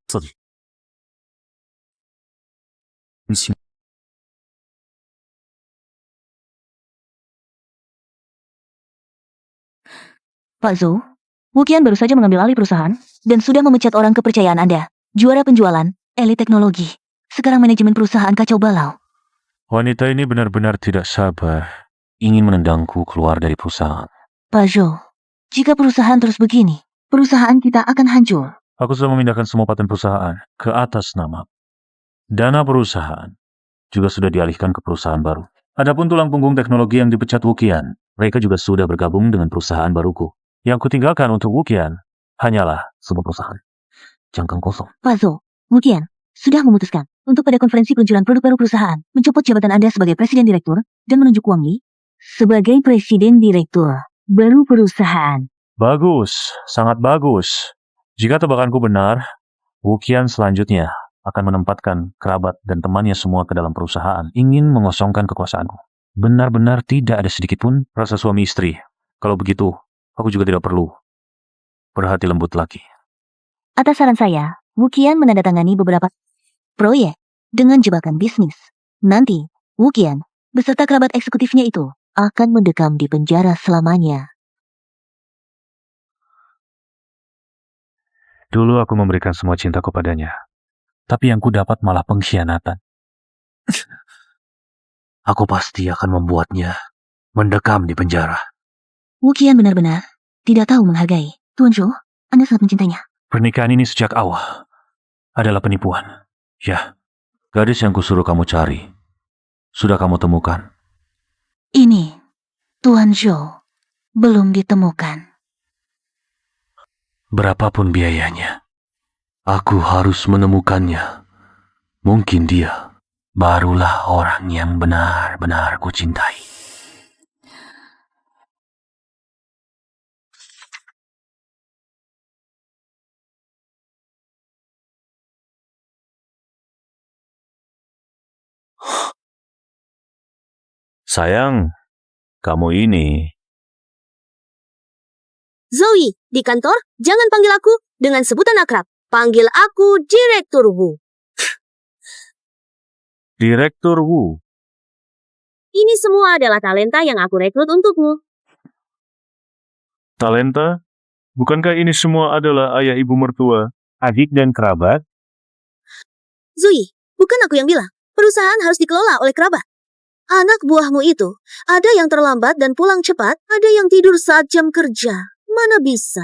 Pak Zhou, Wu Qian baru saja mengambil alih perusahaan dan sudah memecat orang kepercayaan Anda. Juara penjualan, elit teknologi. Sekarang manajemen perusahaan kacau balau. Wanita ini benar-benar tidak sabar, ingin menendangku keluar dari perusahaan. Pak Zhou, jika perusahaan terus begini, perusahaan kita akan hancur. Aku sudah memindahkan semua paten perusahaan ke atas nama. Dana perusahaan juga sudah dialihkan ke perusahaan baru. Adapun tulang punggung teknologi yang dipecat Wukian, mereka juga sudah bergabung dengan perusahaan baruku. Yang kutinggalkan untuk Wukian hanyalah sebuah perusahaan jangkang kosong. Pak Zhou, Wukian sudah memutuskan untuk pada konferensi peluncuran produk baru perusahaan mencopot jabatan Anda sebagai Presiden Direktur dan menunjuk Wang Yi sebagai Presiden Direktur baru perusahaan. Bagus, sangat bagus. Jika tebakanku benar, Wukian selanjutnya akan menempatkan kerabat dan temannya semua ke dalam perusahaan, ingin mengosongkan kekuasaanku. Benar-benar tidak ada sedikit pun rasa suami istri. Kalau begitu, aku juga tidak perlu berhati lembut lagi. Atas saran saya, Wukian menandatangani beberapa proyek dengan jebakan bisnis. Nanti, Wukian beserta kerabat eksekutifnya itu akan mendekam di penjara selamanya. Dulu aku memberikan semua cintaku padanya, tapi yang ku dapat malah pengkhianatan. Aku pasti akan membuatnya mendekam di penjara. Wukian benar-benar tidak tahu menghargai. Tuan Zhou, Anda sangat mencintainya. Pernikahan ini sejak awal adalah penipuan. Ya, gadis yang kusuruh kamu cari, sudah kamu temukan? Ini, Tuan Zhou, belum ditemukan. Berapapun biayanya, aku harus menemukannya. Mungkin dia barulah orang yang benar-benar kucintai. Sayang, kamu ini. Zoe, di kantor, jangan panggil aku dengan sebutan akrab. Panggil aku Direktur Wu. Direktur Wu. Ini semua adalah talenta yang aku rekrut untukmu. Talenta? Bukankah ini semua adalah ayah ibu mertua, adik dan kerabat? Zoe, bukan aku yang bilang. Perusahaan harus dikelola oleh kerabat. Anak buahmu itu, ada yang terlambat dan pulang cepat, ada yang tidur saat jam kerja. Mana bisa?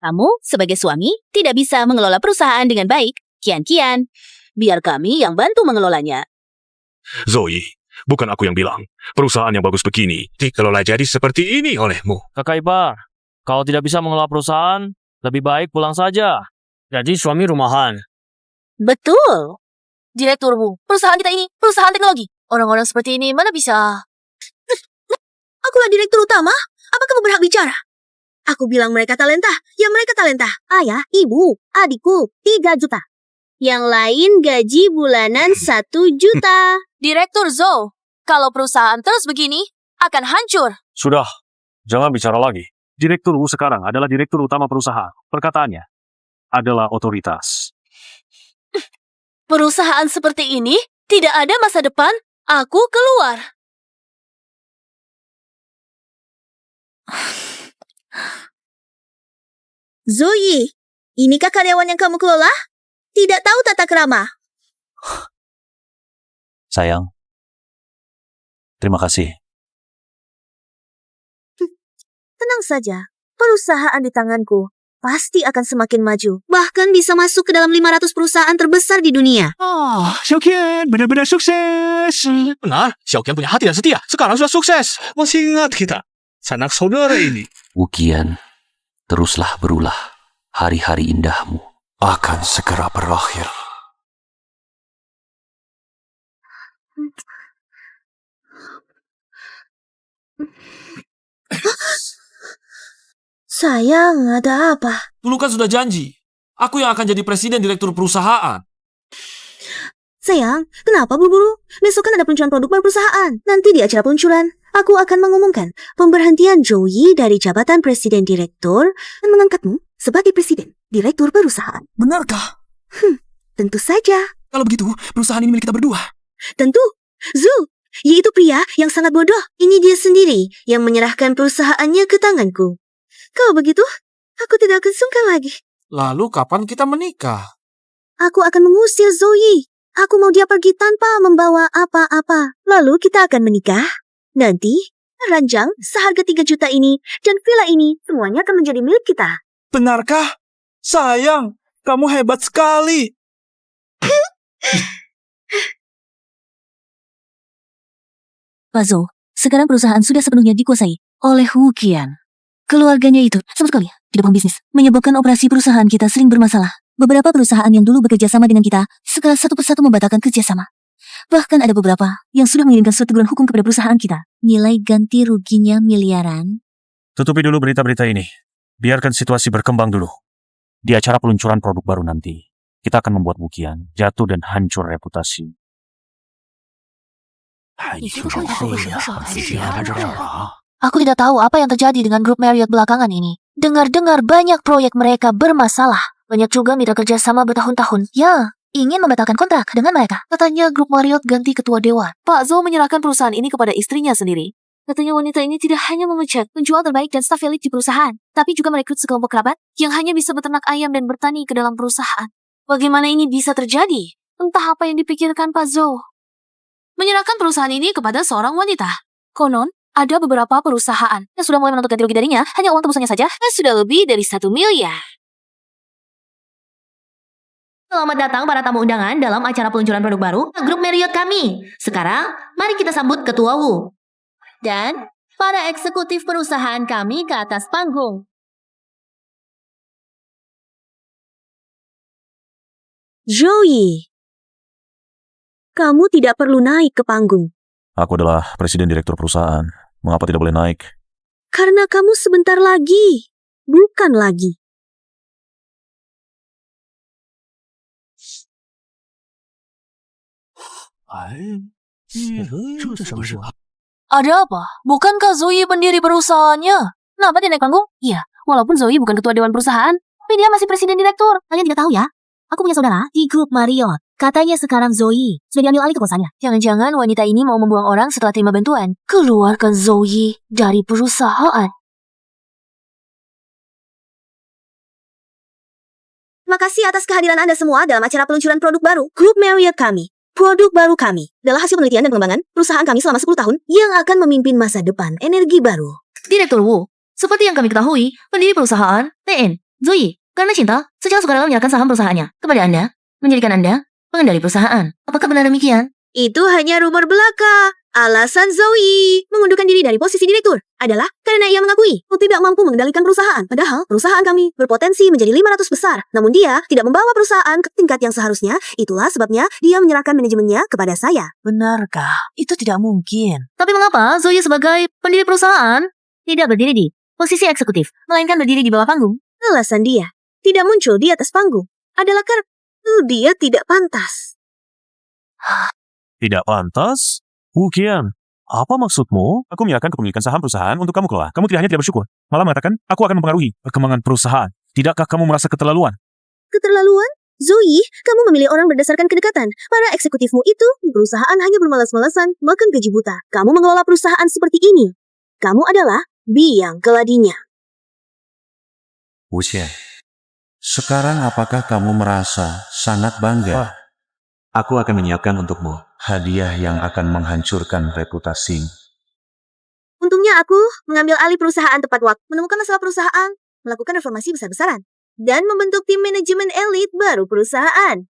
Kamu, sebagai suami, tidak bisa mengelola perusahaan dengan baik. Kian-kian, biar kami yang bantu mengelolanya. Zoe, bukan aku yang bilang. Perusahaan yang bagus begini dikelola jadi seperti ini olehmu. Kakak ipar, kalau tidak bisa mengelola perusahaan, lebih baik pulang saja. Jadi suami rumahan. Betul. Direktur Wu, perusahaan kita ini perusahaan teknologi. Orang-orang seperti ini mana bisa? Akulah direktur utama. Apa kamu berhak bicara? Aku bilang mereka talenta. Ya mereka talenta. Ayah, ibu, adikku, 3 juta. Yang lain gaji bulanan 1 juta. Direktur Zhou, kalau perusahaan terus begini, akan hancur. Sudah, jangan bicara lagi. Direktur Wu sekarang adalah direktur utama perusahaan. Perkataannya adalah otoritas. Perusahaan seperti ini tidak ada masa depan. Aku keluar. Zoe, inikah karyawan yang kamu kelola? Tidak tahu tata krama. Sayang, terima kasih. Tenang saja, perusahaan di tanganku pasti akan semakin maju. Bahkan bisa masuk ke dalam 500 perusahaan terbesar di dunia. Xiaoqian benar-benar sukses. Benar, Xiaoqian punya hati dan setia. Sekarang sudah sukses. Masih ingat kita, sanak saudara ini. Wukian, teruslah berulah. Hari-hari indahmu akan segera berakhir. Sayang, ada apa? Dulu kan sudah janji. Aku yang akan jadi presiden direktur perusahaan. Sayang, kenapa buru-buru? Besok kan ada peluncuran produk baru perusahaan. Nanti di acara peluncuran, aku akan mengumumkan pemberhentian Joey dari jabatan presiden direktur dan mengangkatmu sebagai presiden direktur perusahaan. Benarkah? Tentu saja. Kalau begitu, perusahaan ini milik kita berdua. Tentu. Zhu, yaitu pria yang sangat bodoh. Ini dia sendiri yang menyerahkan perusahaannya ke tanganku. Kalau begitu, aku tidak akan sungkan lagi. Lalu kapan kita menikah? Aku akan mengusir Zoe. Aku mau dia pergi tanpa membawa apa-apa. Lalu kita akan menikah. Nanti, ranjang seharga 3 juta ini dan villa ini semuanya akan menjadi milik kita. Benarkah? Sayang, kamu hebat sekali. Pak Zhou, sekarang perusahaan sudah sepenuhnya dikuasai oleh Wu Qian. Keluarganya itu sama sekali tidak pembisnis, menyebabkan operasi perusahaan kita sering bermasalah. Beberapa perusahaan yang dulu bekerja sama dengan kita, sekarang satu persatu membatalkan kerjasama. Bahkan ada beberapa yang sudah mengirimkan surat teguran hukum kepada perusahaan kita. Nilai ganti ruginya miliaran. Tutupi dulu berita-berita ini. Biarkan situasi berkembang dulu. Di acara peluncuran produk baru nanti, kita akan membuat Wu Qian jatuh dan hancur reputasi. Aku tidak tahu apa yang terjadi dengan grup Marriott belakangan ini. Dengar-dengar banyak proyek mereka bermasalah. Banyak juga mitra kerjasama bertahun-tahun. Ya, ingin membatalkan kontrak dengan mereka. Katanya grup Marriott ganti ketua dewan. Pak Zhou menyerahkan perusahaan ini kepada istrinya sendiri. Katanya wanita ini tidak hanya memecat penjual terbaik dan staf elit di perusahaan, tapi juga merekrut sekelompok kerabat yang hanya bisa beternak ayam dan bertani ke dalam perusahaan. Bagaimana ini bisa terjadi? Entah apa yang dipikirkan Pak Zhou. Menyerahkan perusahaan ini kepada seorang wanita. Konon, ada beberapa perusahaan yang sudah mulai menuntut ganti rugi darinya, hanya uang tebusannya saja, dan sudah lebih dari 1 miliar. Selamat datang para tamu undangan dalam acara peluncuran produk baru grup Marriott kami. Sekarang, mari kita sambut Ketua Wu. Dan para eksekutif perusahaan kami ke atas panggung. Zoe, kamu tidak perlu naik ke panggung. Aku adalah presiden direktur perusahaan. Mengapa tidak boleh naik? Karena kamu sebentar lagi, bukan lagi. Ada apa? Bukankah Zoe pendiri perusahaannya? Kenapa dia naik panggung? Iya, walaupun Zoe bukan ketua dewan perusahaan, tapi dia masih presiden direktur. Kalian tidak tahu ya? Aku punya saudara di grup Marriott. Katanya sekarang Zoe sudah diambil alih kekuasaannya. Jangan-jangan wanita ini mau membuang orang setelah terima bantuan. Keluarkan Zoe dari perusahaan. Terima kasih atas kehadiran Anda semua dalam acara peluncuran produk baru grup Marriott kami. Produk baru kami adalah hasil penelitian dan pengembangan perusahaan kami selama 10 tahun yang akan memimpin masa depan energi baru. Direktur Wu, seperti yang kami ketahui, pendiri perusahaan TN, Zoe, karena cinta, secara sukarela menyerahkan saham perusahaannya kepada Anda, menjadikan Anda pengendali perusahaan. Apakah benar demikian? Itu hanya rumor belaka. Alasan Zoe mengundurkan diri dari posisi direktur adalah karena ia mengakui tidak mampu mengendalikan perusahaan. Padahal perusahaan kami berpotensi menjadi 500 besar. Namun dia tidak membawa perusahaan ke tingkat yang seharusnya. Itulah sebabnya dia menyerahkan manajemennya kepada saya. Benarkah? Itu tidak mungkin. Tapi mengapa Zoe sebagai pendiri perusahaan tidak berdiri di posisi eksekutif, melainkan berdiri di bawah panggung? Alasan dia tidak muncul di atas panggung adalah karena dia tidak pantas. Tidak pantas? Wu Qian, apa maksudmu? Aku menyerahkan kepemilikan saham perusahaan untuk kamu kelola. Kamu tidak hanya tidak bersyukur, malah mengatakan, aku akan mempengaruhi perkembangan perusahaan. Tidakkah kamu merasa keterlaluan? Keterlaluan? Zoe, kamu memilih orang berdasarkan kedekatan. Para eksekutifmu itu di perusahaan hanya bermalas-malasan, makan gaji buta. Kamu mengelola perusahaan seperti ini. Kamu adalah biang keladinya. Wu Qian, sekarang apakah kamu merasa sangat bangga? Aku akan menyiapkan untukmu hadiah yang akan menghancurkan reputasimu. Untungnya aku mengambil alih perusahaan tepat waktu, menemukan masalah perusahaan, melakukan reformasi besar-besaran, dan membentuk tim manajemen elit baru perusahaan.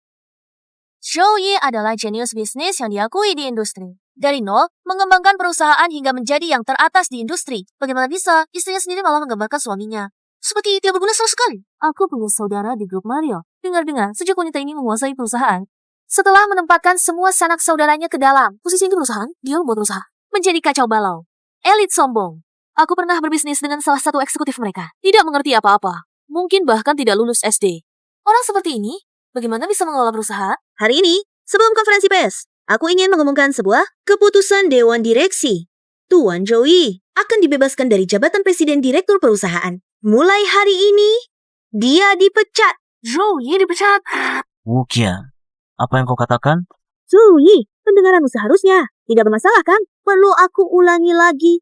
Zoe adalah jenius bisnis yang diakui di industri. Dari nol, mengembangkan perusahaan hingga menjadi yang teratas di industri. Bagaimana bisa istrinya sendiri malah menggambarkan suaminya? Seperti tidak berguna sama sekali. Aku punya saudara di grup Marriott. Dengar-dengar, sejak wanita ini menguasai perusahaan, setelah menempatkan semua sanak saudaranya ke dalam posisi di perusahaan, dia membuat perusahaan menjadi kacau balau. Elit sombong. Aku pernah berbisnis dengan salah satu eksekutif mereka. Tidak mengerti apa-apa. Mungkin bahkan tidak lulus SD. Orang seperti ini, bagaimana bisa mengelola perusahaan? Hari ini, sebelum konferensi pers, aku ingin mengumumkan sebuah keputusan Dewan Direksi. Tuan Zoe akan dibebaskan dari jabatan Presiden Direktur Perusahaan. Mulai hari ini, dia dipecat. Zoe dipecat. Wu Qian, apa yang kau katakan? Zoe, pendengaranmu seharusnya tidak bermasalah kan? Perlu aku ulangi lagi?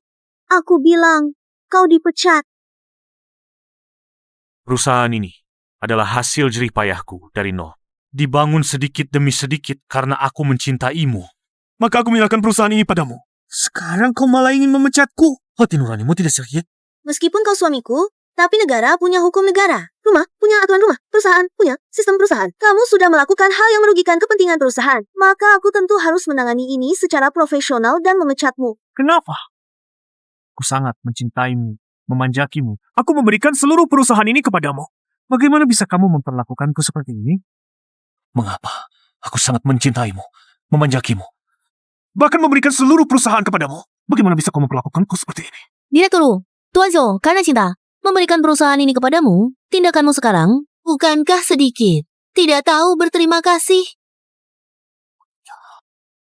Aku bilang, kau dipecat. Perusahaan ini adalah hasil jerih payahku dari nol. Dibangun sedikit demi sedikit karena aku mencintaimu. Maka aku menyerahkan perusahaan ini padamu. Sekarang kau malah ingin memecatku. Hati nuranimu tidak sakit? Meskipun kau suamiku, tapi negara punya hukum negara. Rumah, punya aturan rumah. Perusahaan, punya sistem perusahaan. Kamu sudah melakukan hal yang merugikan kepentingan perusahaan. Maka aku tentu harus menangani ini secara profesional dan memecatmu. Kenapa? Aku sangat mencintaimu, memanjakimu. Aku memberikan seluruh perusahaan ini kepadamu. Bagaimana bisa kamu memperlakukanku seperti ini? Mengapa? Aku sangat mencintaimu, memanjakimu. Bahkan memberikan seluruh perusahaan kepadamu. Bagaimana bisa kamu memperlakukanku seperti ini? Direktur, Tuan Zhou, karena cinta, memberikan perusahaan ini kepadamu, tindakanmu sekarang, bukankah sedikit tidak tahu berterima kasih?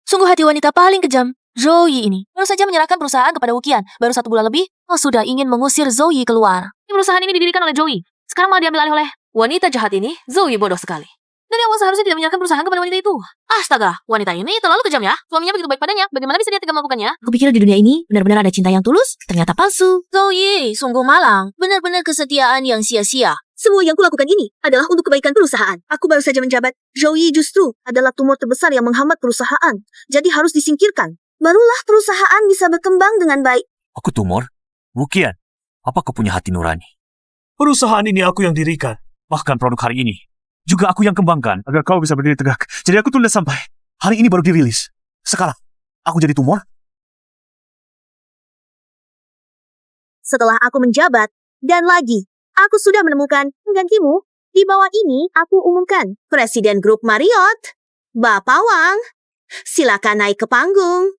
Sungguh hati wanita paling kejam, Zoe ini. Baru saja menyerahkan perusahaan kepada Wuqian. Baru 1 bulan lebih, sudah ingin mengusir Zoe keluar. Perusahaan ini didirikan oleh Zoe. Sekarang malah diambil alih oleh wanita jahat ini. Zoe bodoh sekali. Dan awal seharusnya tidak menyerahkan perusahaan kepada wanita itu. Astaga, wanita ini terlalu kejam ya. Suaminya begitu baik padanya, bagaimana bisa dia tega melakukannya? Aku pikir di dunia ini benar-benar ada cinta yang tulus, ternyata palsu. Zoe, sungguh malang. Benar-benar kesetiaan yang sia-sia. Semua yang kulakukan ini adalah untuk kebaikan perusahaan. Aku baru saja menjabat. Zoe justru adalah tumor terbesar yang menghambat perusahaan. Jadi harus disingkirkan. Barulah perusahaan bisa berkembang dengan baik. Aku tumor? Wuqian, apa kau punya hati nurani? Perusahaan ini aku yang dirikan. Bahkan produk hari ini juga aku yang kembangkan agar kau bisa berdiri tegak. Jadi aku tunda sampai hari ini baru dirilis. Sekarang, aku jadi tumor? Setelah aku menjabat, dan lagi, aku sudah menemukan penggantimu. Di bawah ini, aku umumkan Presiden Grup Marriott, Bapak Wang. Silakan naik ke panggung.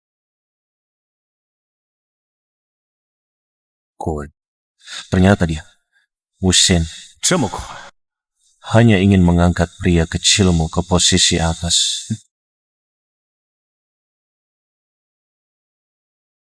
Kuat. Ternyata dia, Wuxian, Cemoko, hanya ingin mengangkat pria kecilmu ke posisi atas.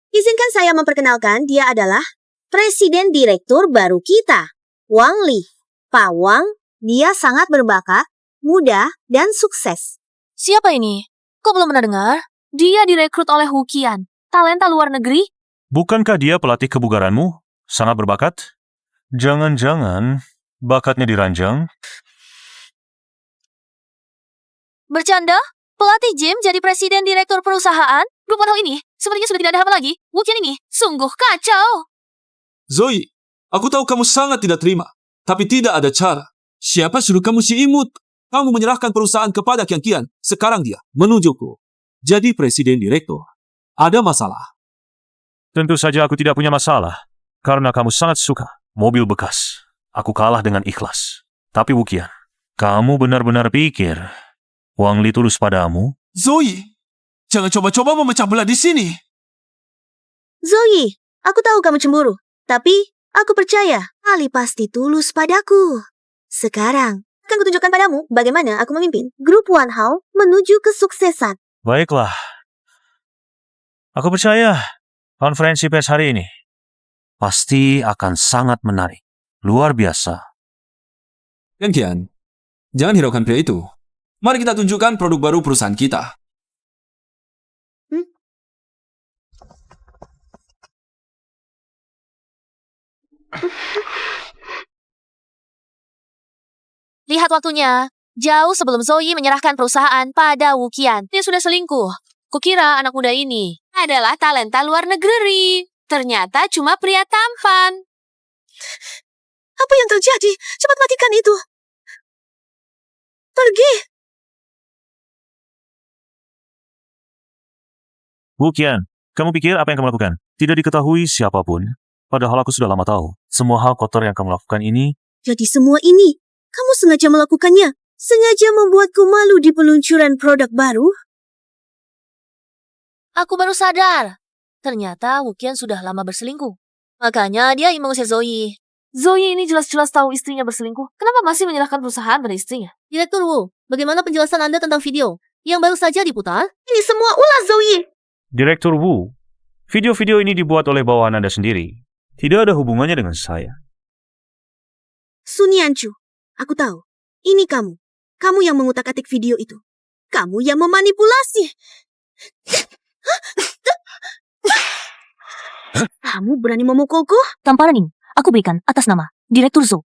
Izinkan saya memperkenalkan, dia adalah Presiden Direktur baru kita, Wang Li. Pak Wang, dia sangat berbakat, muda, dan sukses. Siapa ini? Kok belum pernah dengar? Dia direkrut oleh Wuqian, talenta luar negeri. Bukankah dia pelatih kebugaranmu? Sangat berbakat? Jangan-jangan bakatnya diranjang? Bercanda? Pelatih gym jadi presiden direktur perusahaan? Grup One Hall ini sepertinya sudah tidak ada harapan lagi. Wuqian ini sungguh kacau. Zoe, aku tahu kamu sangat tidak terima. Tapi tidak ada cara. Siapa suruh kamu si imut? Kamu menyerahkan perusahaan kepada Qian. Sekarang dia menujuku. Jadi presiden direktur. Ada masalah. Tentu saja aku tidak punya masalah. Karena kamu sangat suka mobil bekas. Aku kalah dengan ikhlas. Tapi Wuqian, kamu benar-benar pikir Wang Li tulus padamu? Zoe, jangan coba-coba memecah belah di sini. Zoe, aku tahu kamu cemburu. Tapi, aku percaya Ali pasti tulus padaku. Sekarang, akan kutunjukkan padamu bagaimana aku memimpin Grup One Hall menuju kesuksesan. Baiklah. Aku percaya konferensi pers hari ini pasti akan sangat menarik. Luar biasa. Qian, jangan hiraukan pria itu. Mari kita tunjukkan produk baru perusahaan kita. Lihat waktunya. Jauh sebelum Zoe menyerahkan perusahaan pada Wuqian. Dia sudah selingkuh. Kukira anak muda ini adalah talenta luar negeri. Ternyata cuma pria tampan. Apa yang terjadi? Cepat matikan itu. Pergi. Wuqian, kamu pikir apa yang kamu lakukan? Tidak diketahui siapapun. Padahal aku sudah lama tahu. Semua hal kotor yang kamu lakukan ini. Jadi semua ini, kamu sengaja melakukannya? Sengaja membuatku malu di peluncuran produk baru? Aku baru sadar. Ternyata Wuqian sudah lama berselingkuh. Makanya dia ingin mengusir Zoe. Zoe ini jelas-jelas tahu istrinya berselingkuh. Kenapa masih menyerahkan perusahaan pada istrinya? Direktur Wu, bagaimana penjelasan Anda tentang video yang baru saja diputar? Ini semua ulah Zoe. Direktur Wu, video-video ini dibuat oleh bawahan Anda sendiri. Tidak ada hubungannya dengan saya. Sun Yanchu, aku tahu. Ini kamu. Kamu yang mengutak-atik video itu. Kamu yang memanipulasi. Kamu berani memukulku? Tamparan ini aku berikan atas nama Direktur Zhou.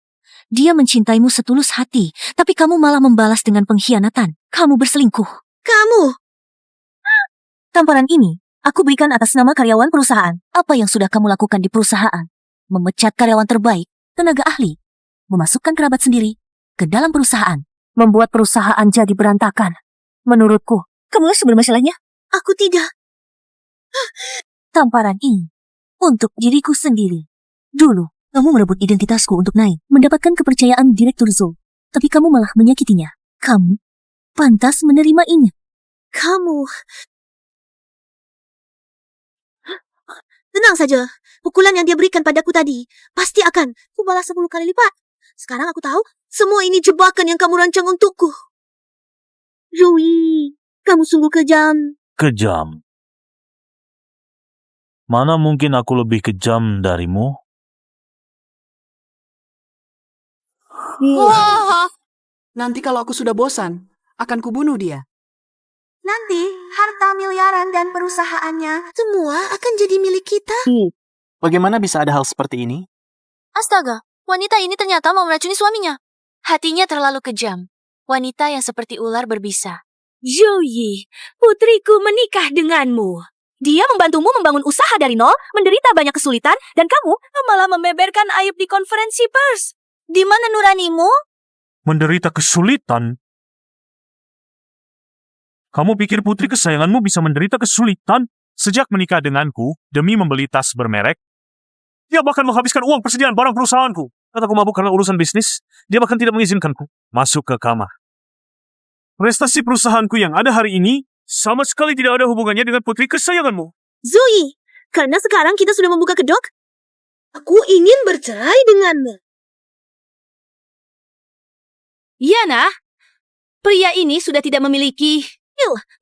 Dia mencintaimu setulus hati, tapi kamu malah membalas dengan pengkhianatan. Kamu berselingkuh. Kamu! Tamparan ini aku berikan atas nama karyawan perusahaan. Apa yang sudah kamu lakukan di perusahaan? Memecat karyawan terbaik, tenaga ahli, memasukkan kerabat sendiri ke dalam perusahaan, membuat perusahaan jadi berantakan. Menurutku, kamu sebenarnya masalahnya? Aku tidak. Tamparan ini untuk diriku sendiri. Dulu, kamu merebut identitasku untuk naik, mendapatkan kepercayaan Direktur Zhou. Tapi kamu malah menyakitinya. Kamu pantas menerima ini. Kamu... Tenang saja. Pukulan yang dia berikan padaku tadi pasti akan kubalas 10 kali lipat. Sekarang aku tahu semua ini jebakan yang kamu rancang untukku. Zoe, kamu sungguh kejam. Kejam. Mana mungkin aku lebih kejam darimu? Wah. Nanti kalau aku sudah bosan, akan kubunuh dia. Nanti harta miliaran dan perusahaannya semua akan jadi milik kita. Bagaimana bisa ada hal seperti ini? Astaga, wanita ini ternyata mau meracuni suaminya. Hatinya terlalu kejam. Wanita yang seperti ular berbisa. Zoe, putriku menikah denganmu. Dia membantumu membangun usaha dari nol, menderita banyak kesulitan, dan kamu malah membeberkan aib di konferensi pers. Di mana nuranimu? Menderita kesulitan? Kamu pikir putri kesayanganmu bisa menderita kesulitan sejak menikah denganku demi membeli tas bermerek? Dia bahkan menghabiskan uang persediaan barang perusahaanku. Kataku mabuk karena urusan bisnis, dia bahkan tidak mengizinkanku masuk ke kamar. Prestasi perusahaanku yang ada hari ini sama sekali tidak ada hubungannya dengan putri kesayanganmu. Zoe, karena sekarang kita sudah membuka kedok, aku ingin bercerai denganmu. Yana, pria ini sudah tidak memiliki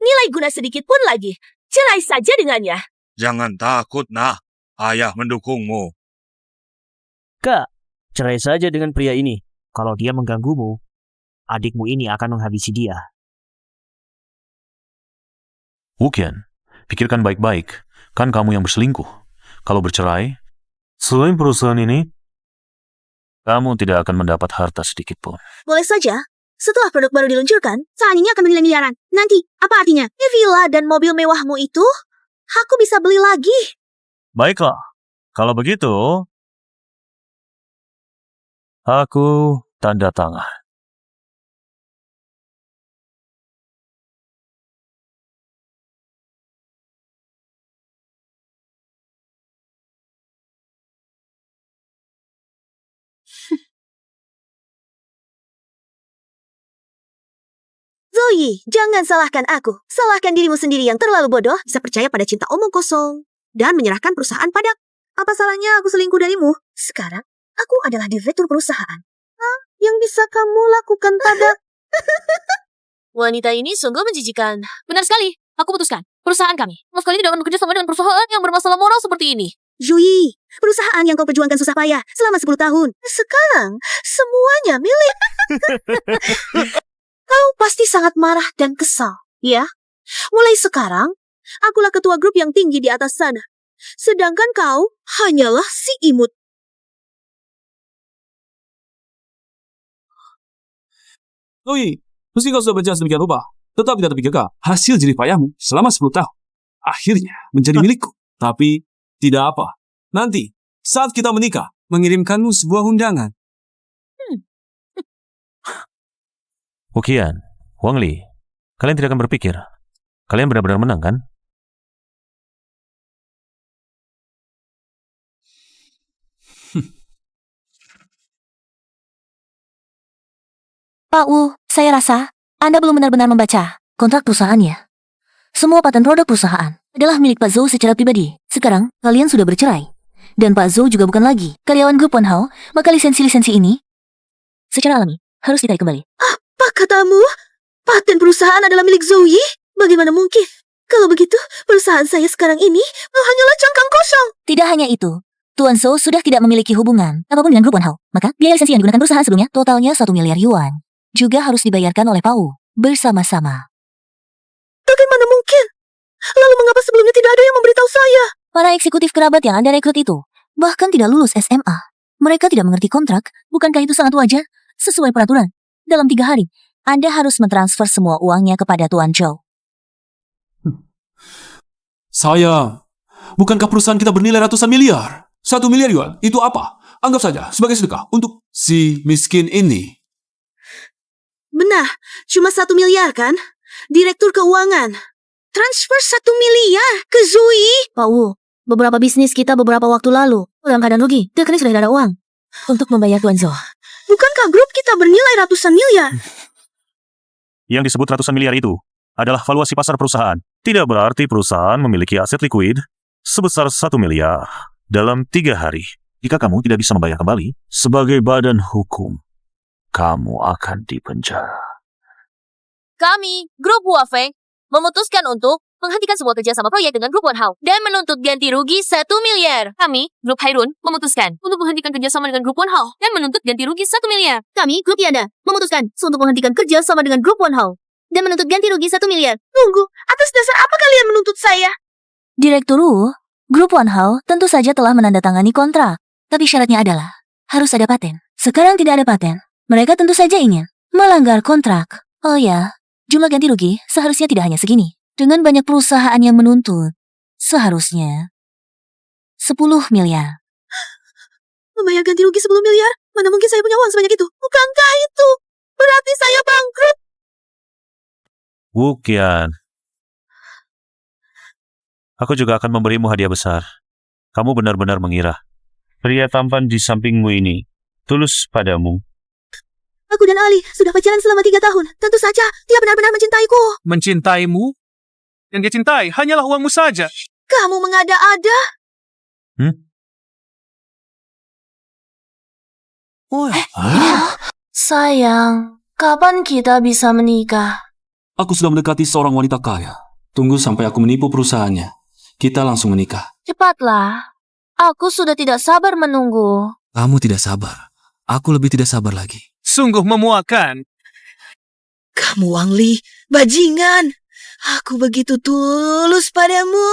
nilai guna sedikit pun lagi. Cerai saja dengannya. Jangan takut, Nah. Ayah mendukungmu. Kak, cerai saja dengan pria ini. Kalau dia mengganggumu, adikmu ini akan menghabisi dia. Wuqian, pikirkan baik-baik. Kan kamu yang berselingkuh. Kalau bercerai, selain perusahaan ini, kamu tidak akan mendapat harta sedikit pun. Boleh saja. Setelah produk baru diluncurkan, saham ini akan bernilai miliaran. Nanti, apa artinya? Villa dan mobil mewahmu itu, aku bisa beli lagi. Baiklah, kalau begitu, aku tanda tangan. Zoe, jangan salahkan aku. Salahkan dirimu sendiri yang terlalu bodoh, bisa percaya pada cinta omong kosong, dan menyerahkan perusahaan padaku. Apa salahnya aku selingkuh darimu? Sekarang, aku adalah direktur perusahaan. Yang bisa kamu lakukan pada... Wanita ini sungguh menjijikan. Benar sekali, aku putuskan. Perusahaan kami sama sekali tidak akan bekerja sama dengan perusahaan yang bermasalah moral seperti ini. Zoe, perusahaan yang kau perjuangkan susah payah selama 10 tahun. Sekarang, semuanya milik. Kau pasti sangat marah dan kesal, ya? Mulai sekarang, akulah ketua grup yang tinggi di atas sana. Sedangkan kau hanyalah si imut. Zoe, meski kau sudah berjalan sedemikian rupa, tetap tidak terpikirkah hasil jerih payahmu selama 10 tahun akhirnya menjadi milikku. Tapi, tidak apa. Nanti, saat kita menikah, mengirimkanmu sebuah undangan. Wuqian, Wang Li, kalian tidak akan berpikir. Kalian benar-benar menang, kan? Pak Wu, saya rasa Anda belum benar-benar membaca kontrak perusahaannya. Semua paten produk perusahaan adalah milik Pak Zhou secara pribadi. Sekarang, kalian sudah bercerai. Dan Pak Zhou juga bukan lagi karyawan grup Wanhao, maka lisensi-lisensi ini secara alami harus ditarik kembali. Apa katamu? Paten perusahaan adalah milik Zoe? Bagaimana mungkin? Kalau begitu, perusahaan saya sekarang ini hanyalah cangkang kosong. Tidak hanya itu, Tuan Zhou sudah tidak memiliki hubungan apapun dengan grup Wanhao. Maka, biaya lisensi yang digunakan perusahaan sebelumnya totalnya 1 miliar yuan. Juga harus dibayarkan oleh Pak Wu bersama-sama. Bagaimana mungkin? Lalu mengapa sebelumnya tidak ada yang memberitahu saya? Para eksekutif kerabat yang Anda rekrut itu bahkan tidak lulus SMA. Mereka tidak mengerti kontrak. Bukankah itu sangat wajar? Sesuai peraturan, dalam 3 hari, Anda harus mentransfer semua uangnya kepada Tuan Zhou. Bukankah perusahaan kita bernilai ratusan miliar? 1 miliar yuan, itu apa? Anggap saja sebagai sedekah untuk si miskin ini. Benar, cuma 1 miliar kan? Direktur keuangan. Transfer 1 miliar ke Zoe. Pak Wu, beberapa bisnis kita beberapa waktu lalu dalam keadaan rugi. Rekening sudah tidak ada uang untuk membayar Tuan Zhou. Bukankah grup kita bernilai ratusan miliar? Yang disebut ratusan miliar itu adalah valuasi pasar perusahaan. Tidak berarti perusahaan memiliki aset likuid sebesar 1 miliar dalam 3 hari. Jika kamu tidak bisa membayar kembali, sebagai badan hukum, kamu akan dipenjara. Kami, Grup Huafeng, memutuskan untuk menghentikan sebuah kerjasama proyek dengan Grup Wanhao dan menuntut ganti rugi 1 miliar. Kami, Grup Hairun, memutuskan untuk menghentikan kerjasama dengan Grup Wanhao dan menuntut ganti rugi 1 miliar. Kami, Grup Yanda, memutuskan untuk menghentikan kerjasama dengan Grup Wanhao dan menuntut ganti rugi 1 miliar. Tunggu, atas dasar apa kalian menuntut saya? Direktur Wu, Grup Wanhao tentu saja telah menandatangani kontrak. Tapi syaratnya adalah harus ada paten. Sekarang tidak ada paten. Mereka tentu saja ingin melanggar kontrak. Oh ya, jumlah ganti rugi seharusnya tidak hanya segini. Dengan banyak perusahaan yang menuntut, seharusnya 10 miliar. Membayar ganti rugi 10 miliar? Mana mungkin saya punya uang sebanyak itu? Bukankah itu berarti saya bangkrut? Wu Qian, aku juga akan memberimu hadiah besar. Kamu benar-benar mengira pria tampan di sampingmu ini tulus padamu. Aku dan Ali sudah pacaran selama 3 tahun. Tentu saja dia benar-benar mencintaiku. Mencintaimu? Yang dia cintai hanyalah uangmu saja. Kamu mengada-ada. Sayang, kapan kita bisa menikah? Aku sudah mendekati seorang wanita kaya. Tunggu sampai aku menipu perusahaannya. Kita langsung menikah. Cepatlah. Aku sudah tidak sabar menunggu. Kamu tidak sabar. Aku lebih tidak sabar lagi. Sungguh memuakan. Kamu Wang Li, bajingan. Aku begitu tulus padamu.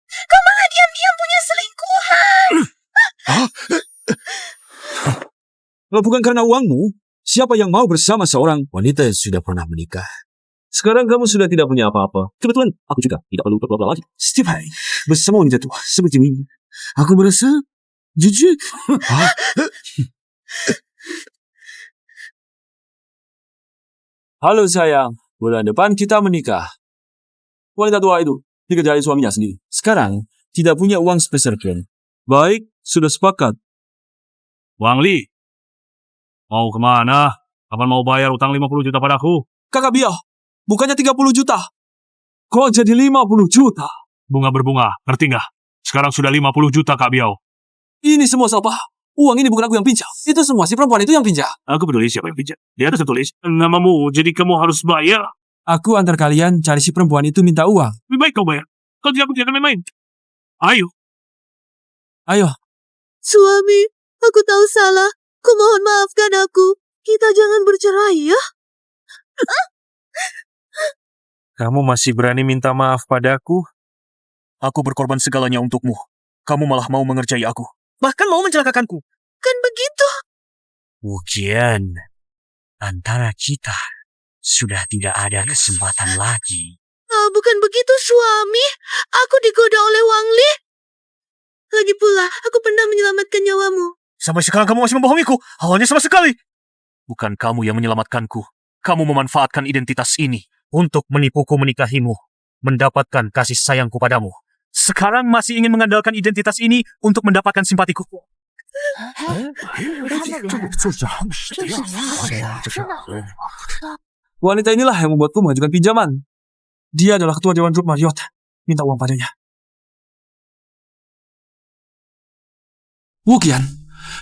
Kau malah diam-diam punya selingkuhan. Kalau bukan karena uangmu, siapa yang mau bersama seorang wanita yang sudah pernah menikah? Sekarang kamu sudah tidak punya apa-apa. Kebetulan aku juga tidak perlu berdoa lagi. Setiap hari bersama wanita tua seperti ini, aku merasa jujur. Halo sayang, bulan depan kita menikah. Wanita tua itu dikerjai suaminya sendiri. Sekarang tidak punya uang sepeser pun. Baik, sudah sepakat. Wang Li, mau kemana? Kapan mau bayar utang 50 juta padaku? Kakak Biao, bukannya 30 juta. Kok jadi 50 juta? Bunga berbunga, ngerti nggak? Sekarang sudah 50 juta, Kak Biao. Ini semua salah. Uang ini bukan aku yang pinjam. Itu semua si perempuan itu yang pinjam. Aku peduli siapa yang pinjam. Dia ada tertulis namamu, jadi kamu harus bayar. Aku antar kalian cari si perempuan itu minta uang. Lebih baik kau bayar. Kalau tidak, aku tidak akan main-main. Ayo. Ayo. Suami, aku tahu salah. Kumohon maafkan aku. Kita jangan bercerai ya. Kamu masih berani minta maaf padaku? Aku berkorban segalanya untukmu. Kamu malah mau mengerjai aku. Bahkan mau mencelakakanku. Kan begitu. Wu Qian, antara kita sudah tidak ada kesempatan lagi. Bukan begitu suami. Aku digoda oleh Wang Li. Lagi pula, aku pernah menyelamatkan nyawamu. Sampai sekarang kamu masih membohongiku. Awalnya sama sekali. Bukan kamu yang menyelamatkanku. Kamu memanfaatkan identitas ini untuk menipuku menikahimu, mendapatkan kasih sayangku padamu. Sekarang masih ingin mengandalkan identitas ini untuk mendapatkan simpatiku. Wanita inilah yang membuatku mengajukan pinjaman. Dia adalah ketua Dewan Grup Marriott. Minta uang padanya. Wu Qian,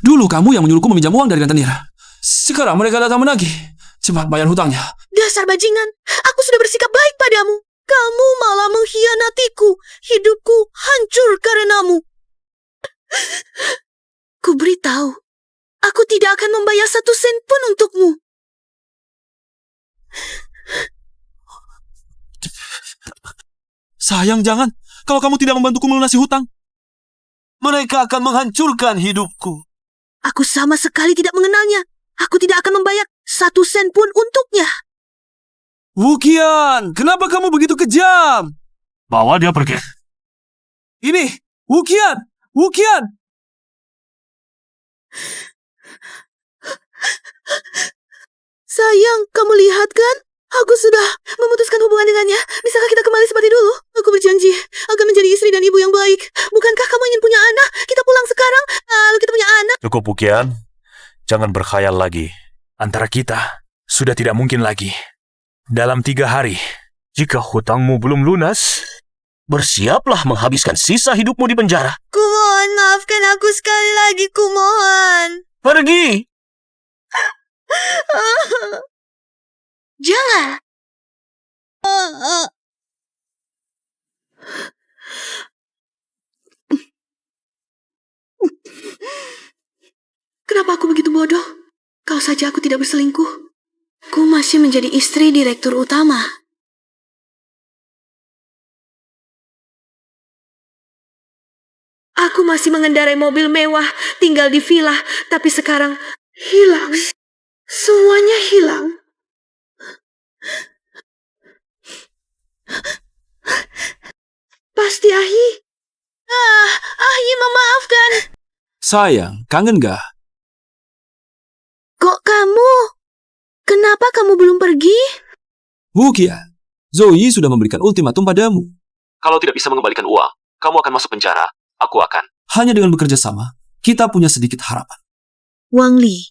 dulu kamu yang menyuruhku meminjam uang dari Tante Nira. Sekarang mereka datang menagih. Cepat bayar hutangnya. Dasar bajingan, aku sudah bersikap baik padamu. Kamu malah mengkhianatiku. Hidupku hancur karenamu. Ku beritahu, aku tidak akan membayar 1 sen pun untukmu. Sayang, jangan. Kalau kamu tidak membantuku melunasi hutang, mereka akan menghancurkan hidupku. Aku sama sekali tidak mengenalnya. Aku tidak akan membayar 1 sen pun untuknya. Wu Qian, kenapa kamu begitu kejam? Bawa dia pergi. Ini, Wu Qian, Wu Qian. Sayang, kamu lihat kan? Aku sudah memutuskan hubungan dengannya. Bisakah kita kembali seperti dulu? Aku berjanji akan menjadi istri dan ibu yang baik. Bukankah kamu ingin punya anak? Kita pulang sekarang, lalu kita punya anak. Cukup, Wuqian. Jangan berkhayal lagi. Antara kita sudah tidak mungkin lagi. Dalam 3 hari, jika hutangmu belum lunas, bersiaplah menghabiskan sisa hidupmu di penjara. Kumohon, maafkan aku sekali lagi, kumohon. Pergi! Jangan. Kenapa aku begitu bodoh? Kalau saja aku tidak berselingkuh. Aku masih menjadi istri direktur utama. Aku masih mengendarai mobil mewah, tinggal di villa, tapi sekarang hilang. Semuanya hilang. Pasti Ahi. Ahi, memaafkan. Sayang, kangen gak? Kok kamu? Kenapa kamu belum pergi? Wuqian, Zoe sudah memberikan ultimatum padamu. Kalau tidak bisa mengembalikan uang, kamu akan masuk penjara. Aku akan. Hanya dengan bekerja sama, kita punya sedikit harapan. Wang Li,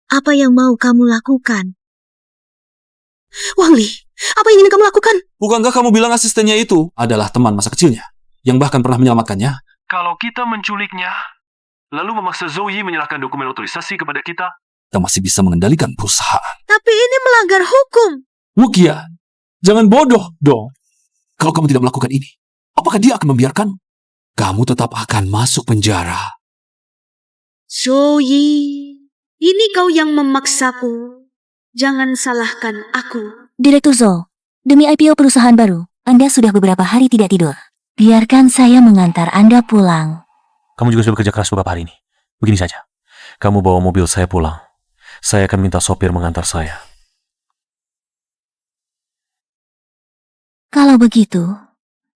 apa yang mau kamu lakukan? Wang Li, apa yang ingin kamu lakukan? Bukankah kamu bilang asistennya itu adalah teman masa kecilnya, yang bahkan pernah menyelamatkannya? Kalau kita menculiknya, lalu memaksa Zoe menyerahkan dokumen otorisasi kepada kita, Kita masih bisa mengendalikan perusahaan. Tapi ini melanggar hukum. Wuqian, jangan bodoh dong. Kalau kamu tidak melakukan ini, apakah dia akan membiarkan? Kamu tetap akan masuk penjara. Zoe, ini kau yang memaksaku. Jangan salahkan aku. Direktur Zhou, demi IPO perusahaan baru, Anda sudah beberapa hari tidak tidur. Biarkan saya mengantar Anda pulang. Kamu juga sudah bekerja keras beberapa hari ini. Begini saja. Kamu bawa mobil saya pulang. Saya akan minta sopir mengantar saya. Kalau begitu,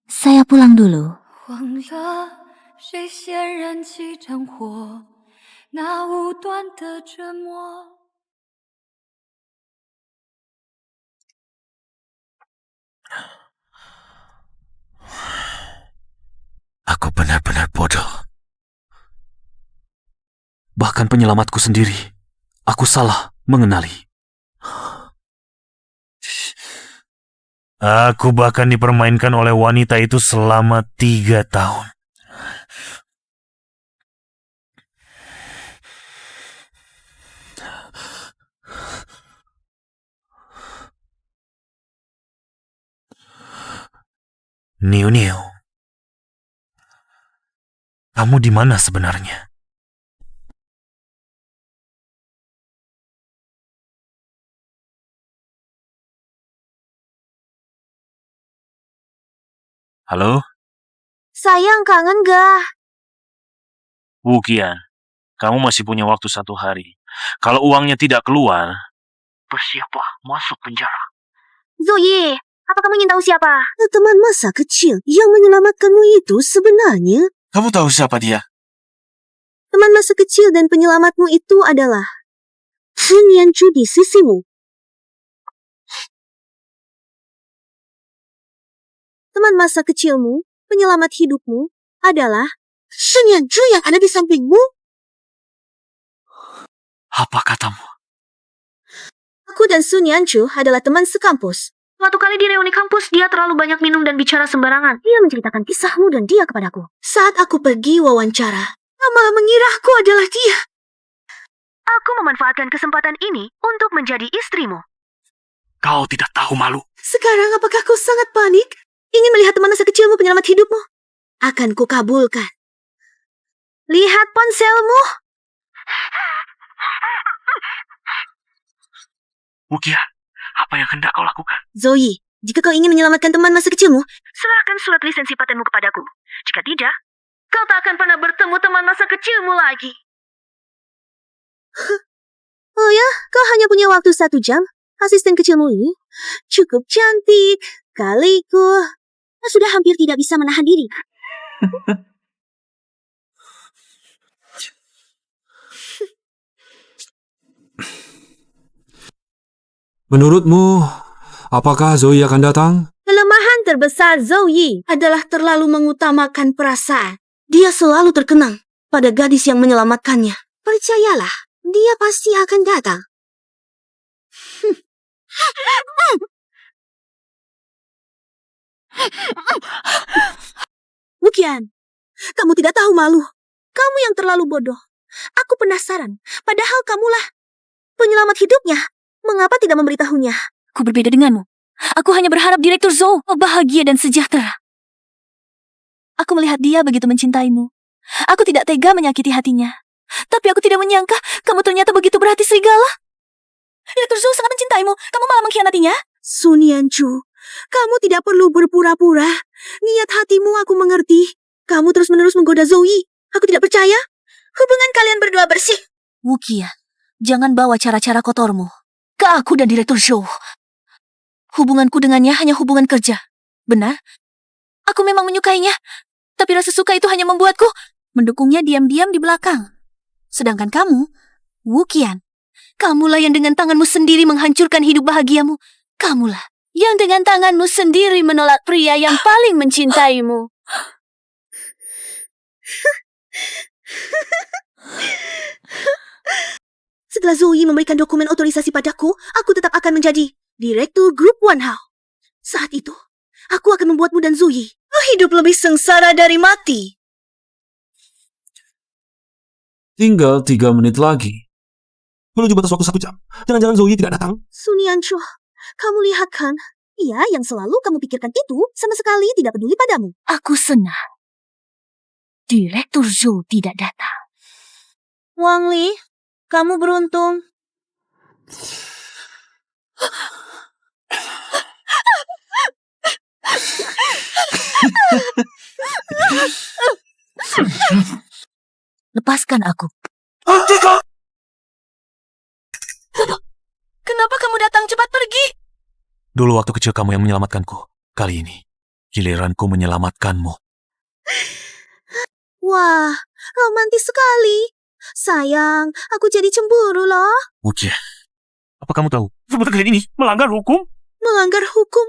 saya pulang dulu. 忘了谁先燃起战火，那无端的折磨。 Aku benar-benar bodoh. Bahkan penyelamatku sendiri, aku salah mengenali. Aku bahkan dipermainkan oleh wanita itu selama 3 tahun. Niu, kamu di mana sebenarnya? Halo? Sayang, kangen gak? Wuqian, kamu masih punya waktu 1 hari. Kalau uangnya tidak keluar, Bersiaplah masuk penjara. Zoe, apa kamu ingin tahu siapa? Teman masa kecil yang menyelamatkanmu itu sebenarnya. Kamu tahu siapa dia? Teman masa kecil dan penyelamatmu itu adalah Sun Yanchu di sisimu. Teman masa kecilmu, penyelamat hidupmu, adalah Sun Yanchu yang ada di sampingmu. Apa katamu? Aku dan Sun Yanchu adalah teman sekampus. Suatu kali di reuni kampus, dia terlalu banyak minum dan bicara sembarangan. Dia menceritakan kisahmu dan dia kepadaku. Saat aku pergi wawancara, kau malah mengira aku adalah dia. Aku memanfaatkan kesempatan ini untuk menjadi istrimu. Kau tidak tahu malu. Sekarang apakah kau sangat panik? Ingin melihat teman masa kecilmu penyelamat hidupmu? Akan kukabulkan. Lihat ponselmu. Wuqian, apa yang hendak kau lakukan? Zoe, jika kau ingin menyelamatkan teman masa kecilmu, Serahkan surat lisensi patenmu kepadaku. Jika tidak, kau tak akan pernah bertemu teman masa kecilmu lagi. Oh ya, kau hanya punya waktu 1 jam? Asisten kecilmu ini cukup cantik, kaliku. Kau sudah hampir tidak bisa menahan diri. Menurutmu, apakah Zoe akan datang? Kelemahan terbesar Zoe adalah terlalu mengutamakan perasaan. Dia selalu terkenang pada gadis yang menyelamatkannya. Percayalah, dia pasti akan datang. Wukian, kamu tidak tahu malu. Kamu yang terlalu bodoh. Aku penasaran, padahal kamulah penyelamat hidupnya. Mengapa tidak memberitahunya? Aku berbeda denganmu. Aku hanya berharap Direktur Zhou bahagia dan sejahtera. Aku melihat dia begitu mencintaimu. Aku tidak tega menyakiti hatinya. Tapi aku tidak menyangka kamu ternyata begitu berhati serigala. Direktur Zhou sangat mencintaimu. Kamu malah mengkhianatinya. Sun Yanchu, kamu tidak perlu berpura-pura. Niat hatimu aku mengerti. Kamu terus-menerus menggoda Zoe. Aku tidak percaya. Hubungan kalian berdua bersih. Wukian, jangan bawa cara-cara kotormu ke aku dan Direktur Zhou. Hubunganku dengannya hanya hubungan kerja. Benar? Aku memang menyukainya. Tapi rasa suka itu hanya membuatku mendukungnya diam-diam di belakang. Sedangkan kamu, Wukian, kamulah yang dengan tanganmu sendiri menghancurkan hidup bahagiamu. Kamulah yang dengan tanganmu sendiri menolak pria yang paling mencintaimu. Setelah Zoe memberikan dokumen otorisasi padaku, aku tetap akan menjadi Direktur Grup One Hao. Saat itu, aku akan membuatmu dan Zoe hidup lebih sengsara dari mati. Tinggal 3 menit lagi. Menuju batas waktu 1 jam. Jangan-jangan Zoe tidak datang? Sun Yanchu, kamu lihat kan? Ia yang selalu kamu pikirkan itu sama sekali tidak peduli padamu. Aku senang. Direktur Zhou tidak datang. Wang Li, kamu beruntung. Lepaskan aku. Kenapa kamu datang cepat pergi? Dulu waktu kecil kamu yang menyelamatkanku. Kali ini, giliranku menyelamatkanmu. Wah, romantis sekali. Sayang, aku jadi cemburu loh. Wukian, apa kamu tahu? Sebutan kalian ini melanggar hukum? Melanggar hukum?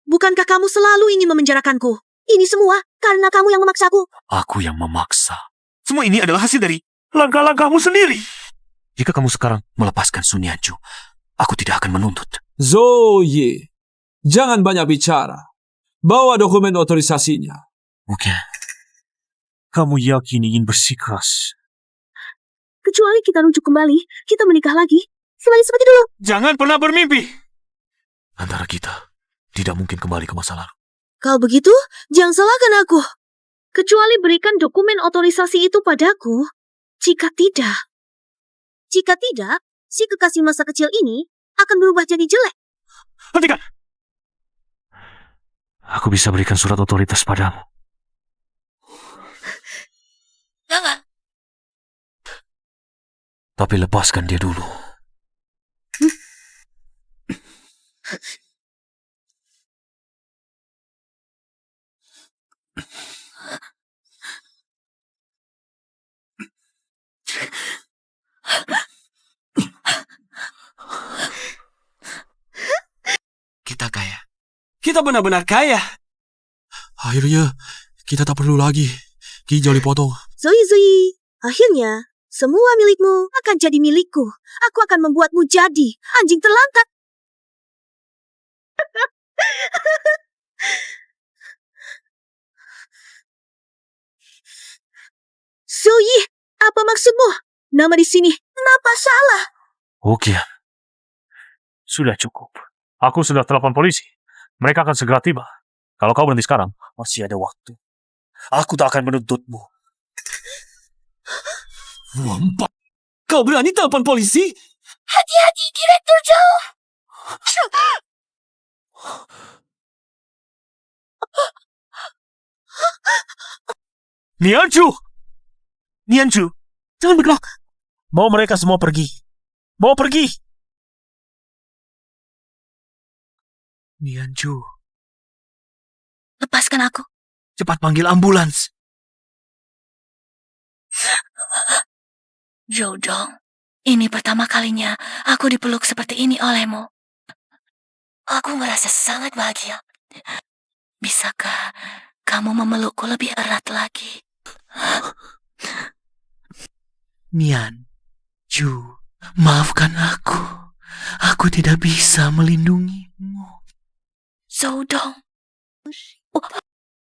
Bukankah kamu selalu ingin memenjarakanku? Ini semua karena kamu yang memaksaku. Aku yang memaksa. Semua ini adalah hasil dari langkah-langkahmu sendiri. Jika kamu sekarang melepaskan Sun Yanchu, aku tidak akan menuntut. Zoe, jangan banyak bicara. Bawa dokumen otorisasinya. Oke. Kamu yakin ingin bersikeras? Kecuali kita rujuk kembali, kita menikah lagi. Selain seperti dulu. Jangan pernah bermimpi. Antara kita tidak mungkin kembali ke masa lalu. Kalau begitu, jangan salahkan aku. Kecuali berikan dokumen otorisasi itu padaku. Jika tidak, si kekasih masa kecil ini akan berubah jadi jelek. Hentikan! Aku bisa berikan surat otoritas padamu. Jangan. Tapi lepaskan dia dulu. Kita kaya. Kita benar-benar kaya. Akhirnya, kita tak perlu lagi kijau dipotong. Zoe, akhirnya semua milikmu akan jadi milikku. Aku akan membuatmu jadi anjing terlantar. Zoe, apa maksudmu? Nama di sini, kenapa salah? Wukian, sudah cukup. Aku sudah telepon polisi. Mereka akan segera tiba. Kalau kau berhenti sekarang, masih ada waktu. Aku tak akan menuntutmu. Wampak. Kau berani telepon polisi? Hati-hati, Direktur Zhou. Nianchu, jangan bergerak. Bawa mereka semua pergi. Bawa pergi. Nianchu, Lepaskan aku. cepat panggil ambulans. Joudong, ini pertama kalinya aku dipeluk seperti ini olehmu. Aku merasa sangat bahagia. Bisakah kamu memelukku lebih erat lagi? Mian, Ju, maafkan aku. Aku tidak bisa melindungimu. Zoudong. Oh,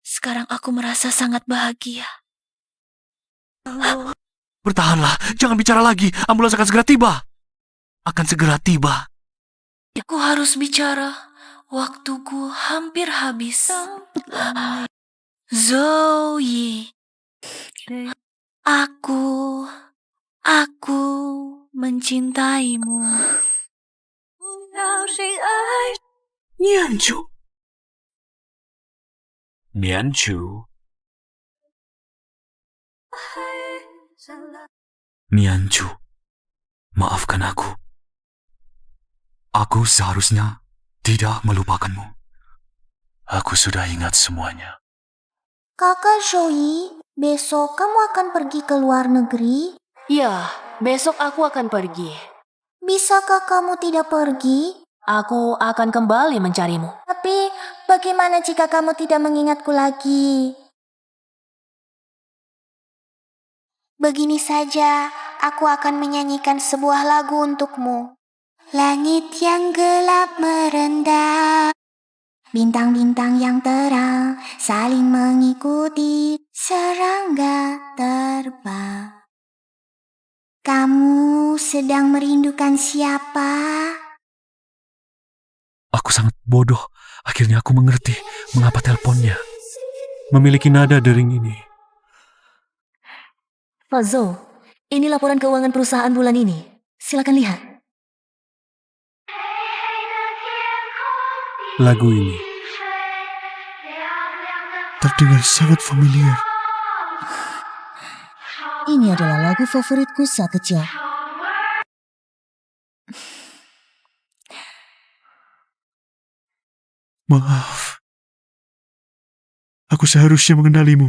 sekarang aku merasa sangat bahagia. Bertahanlah, jangan bicara lagi. Ambulans akan segera tiba. Akan segera tiba. Aku harus bicara. Waktuku hampir habis. Zoe. Aku mencintaimu. Nianju. Nianju, maafkan aku. Aku seharusnya tidak melupakanmu. Aku sudah ingat semuanya. Kakak Zoe, besok kamu akan pergi ke luar negeri? Ya, besok aku akan pergi. Bisakah kamu tidak pergi? Aku akan kembali mencarimu. Tapi bagaimana jika kamu tidak mengingatku lagi? Begini saja, aku akan menyanyikan sebuah lagu untukmu. Langit yang gelap merendah, bintang-bintang yang terang saling mengikuti serangga terbang. Kamu sedang merindukan siapa? Aku sangat bodoh. Akhirnya aku mengerti mengapa teleponnya memiliki nada dering ini. Pak Zhou, ini laporan keuangan perusahaan bulan ini. Silakan lihat. Lagu ini terdengar sangat familiar. Ini adalah lagu favoritku saat kecil. Maaf. Aku seharusnya mengenalimu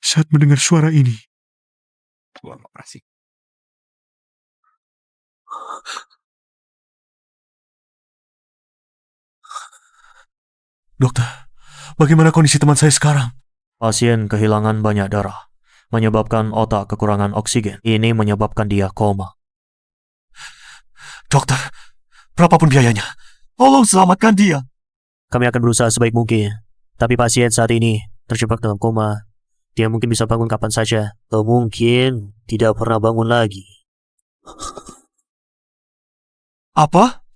saat mendengar suara ini. Ruang operasi. Dokter, bagaimana kondisi teman saya sekarang? Pasien kehilangan banyak darah, menyebabkan otak kekurangan oksigen. Ini menyebabkan dia koma. Dokter, berapapun biayanya, tolong selamatkan dia. Kami akan berusaha sebaik mungkin, tapi pasien saat ini terjebak dalam koma. Dia mungkin bisa bangun kapan saja, atau mungkin tidak pernah bangun lagi. Apa?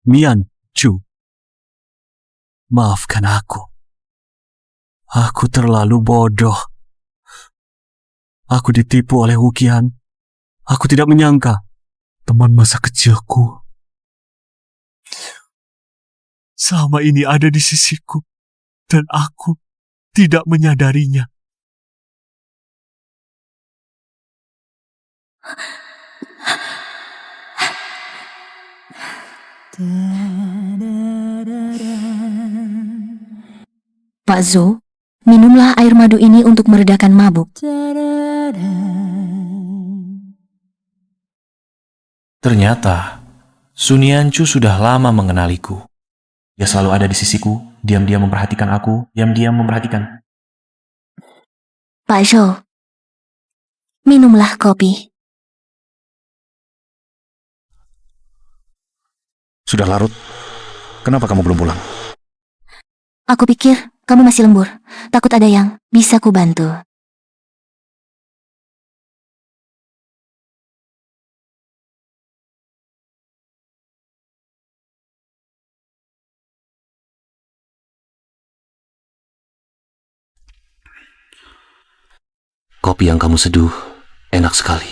Mian Chu, maafkan aku. Aku terlalu bodoh. Aku ditipu oleh Wuqian. Aku tidak menyangka teman masa kecilku selama ini ada di sisiku dan aku tidak menyadarinya. Pak Zhou, minumlah air madu ini untuk meredakan mabuk. Ternyata, Sun Yanchu sudah lama mengenaliku. Dia selalu ada di sisiku, diam-diam memperhatikan aku, diam-diam memperhatikan. Pak Zhou, minumlah kopi. Sudah larut. Kenapa kamu belum pulang? Aku pikir kamu masih lembur. Takut ada yang bisa ku bantu. Kopi yang kamu seduh enak sekali.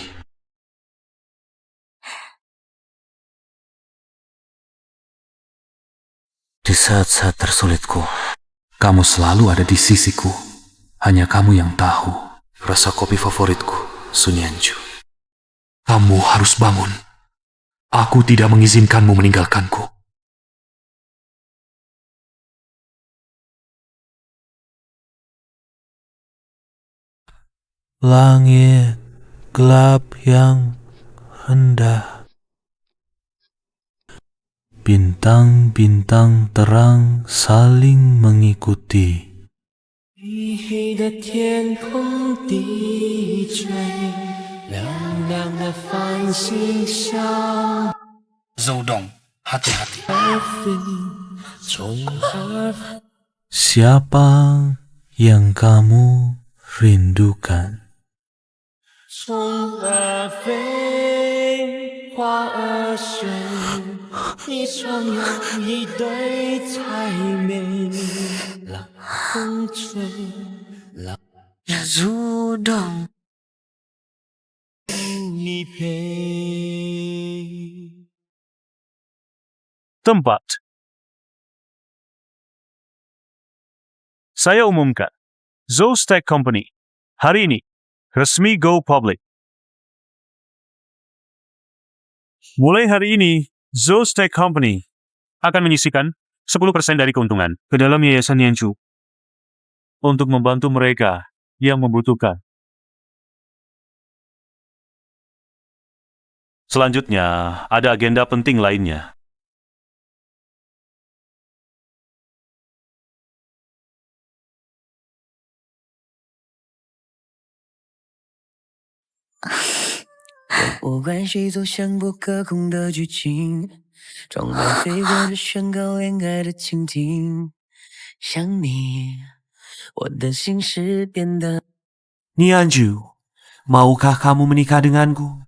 Di saat-saat tersulitku, kamu selalu ada di sisiku. Hanya kamu yang tahu rasa kopi favoritku, Sun Yanchu. Kamu harus bangun. Aku tidak mengizinkanmu meninggalkanku. Langit gelap yang rendah. Bintang-bintang terang saling mengikuti. 黑黑的天空低垂，亮亮的繁星上。Zodong, hati-hati. Siapa yang kamu rindukan? 虫儿飞，花儿睡，你双有一对才美。浪风吹，浪Zodong，你陪。 Tempat. Saya umumkan, Zoostek Company, hari ini, resmi go public. Mulai hari ini, Zoostek Company akan menyisihkan 10% dari keuntungan ke dalam Yayasan Nianchu untuk membantu mereka yang membutuhkan. Selanjutnya, ada agenda penting lainnya.我不管谁走向不可控的剧情，窗外飞过的宣告恋爱的蜻蜓。想你，我的心事变得。Nianju, maukah kamu menikah denganku?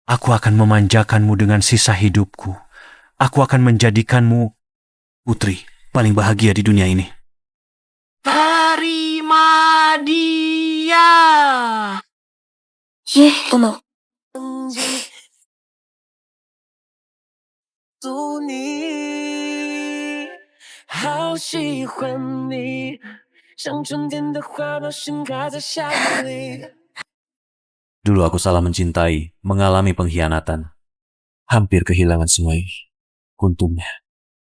Aku akan memanjakanmu dengan sisa hidupku. Aku akan menjadikanmu putri paling bahagia di dunia ini. Terima dia. tunggu. 祝你，好喜欢你，像春天的花朵盛开在夏夜里。 Dulu aku salah mencintai, mengalami pengkhianatan. Hampir kehilangan semua untungnya,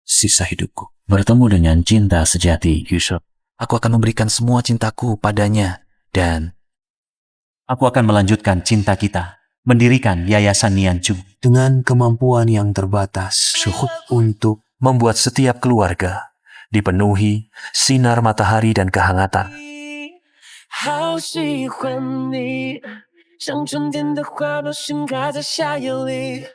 sisa hidupku. Bertemu dengan cinta sejati, Yusuf. Aku akan memberikan semua cintaku padanya. Dan aku akan melanjutkan cinta kita. Mendirikan Yayasan Nianchu. Dengan kemampuan yang terbatas untuk membuat setiap keluarga dipenuhi sinar matahari dan kehangatan. 好喜欢你，像春天的花朵盛开在夏夜里。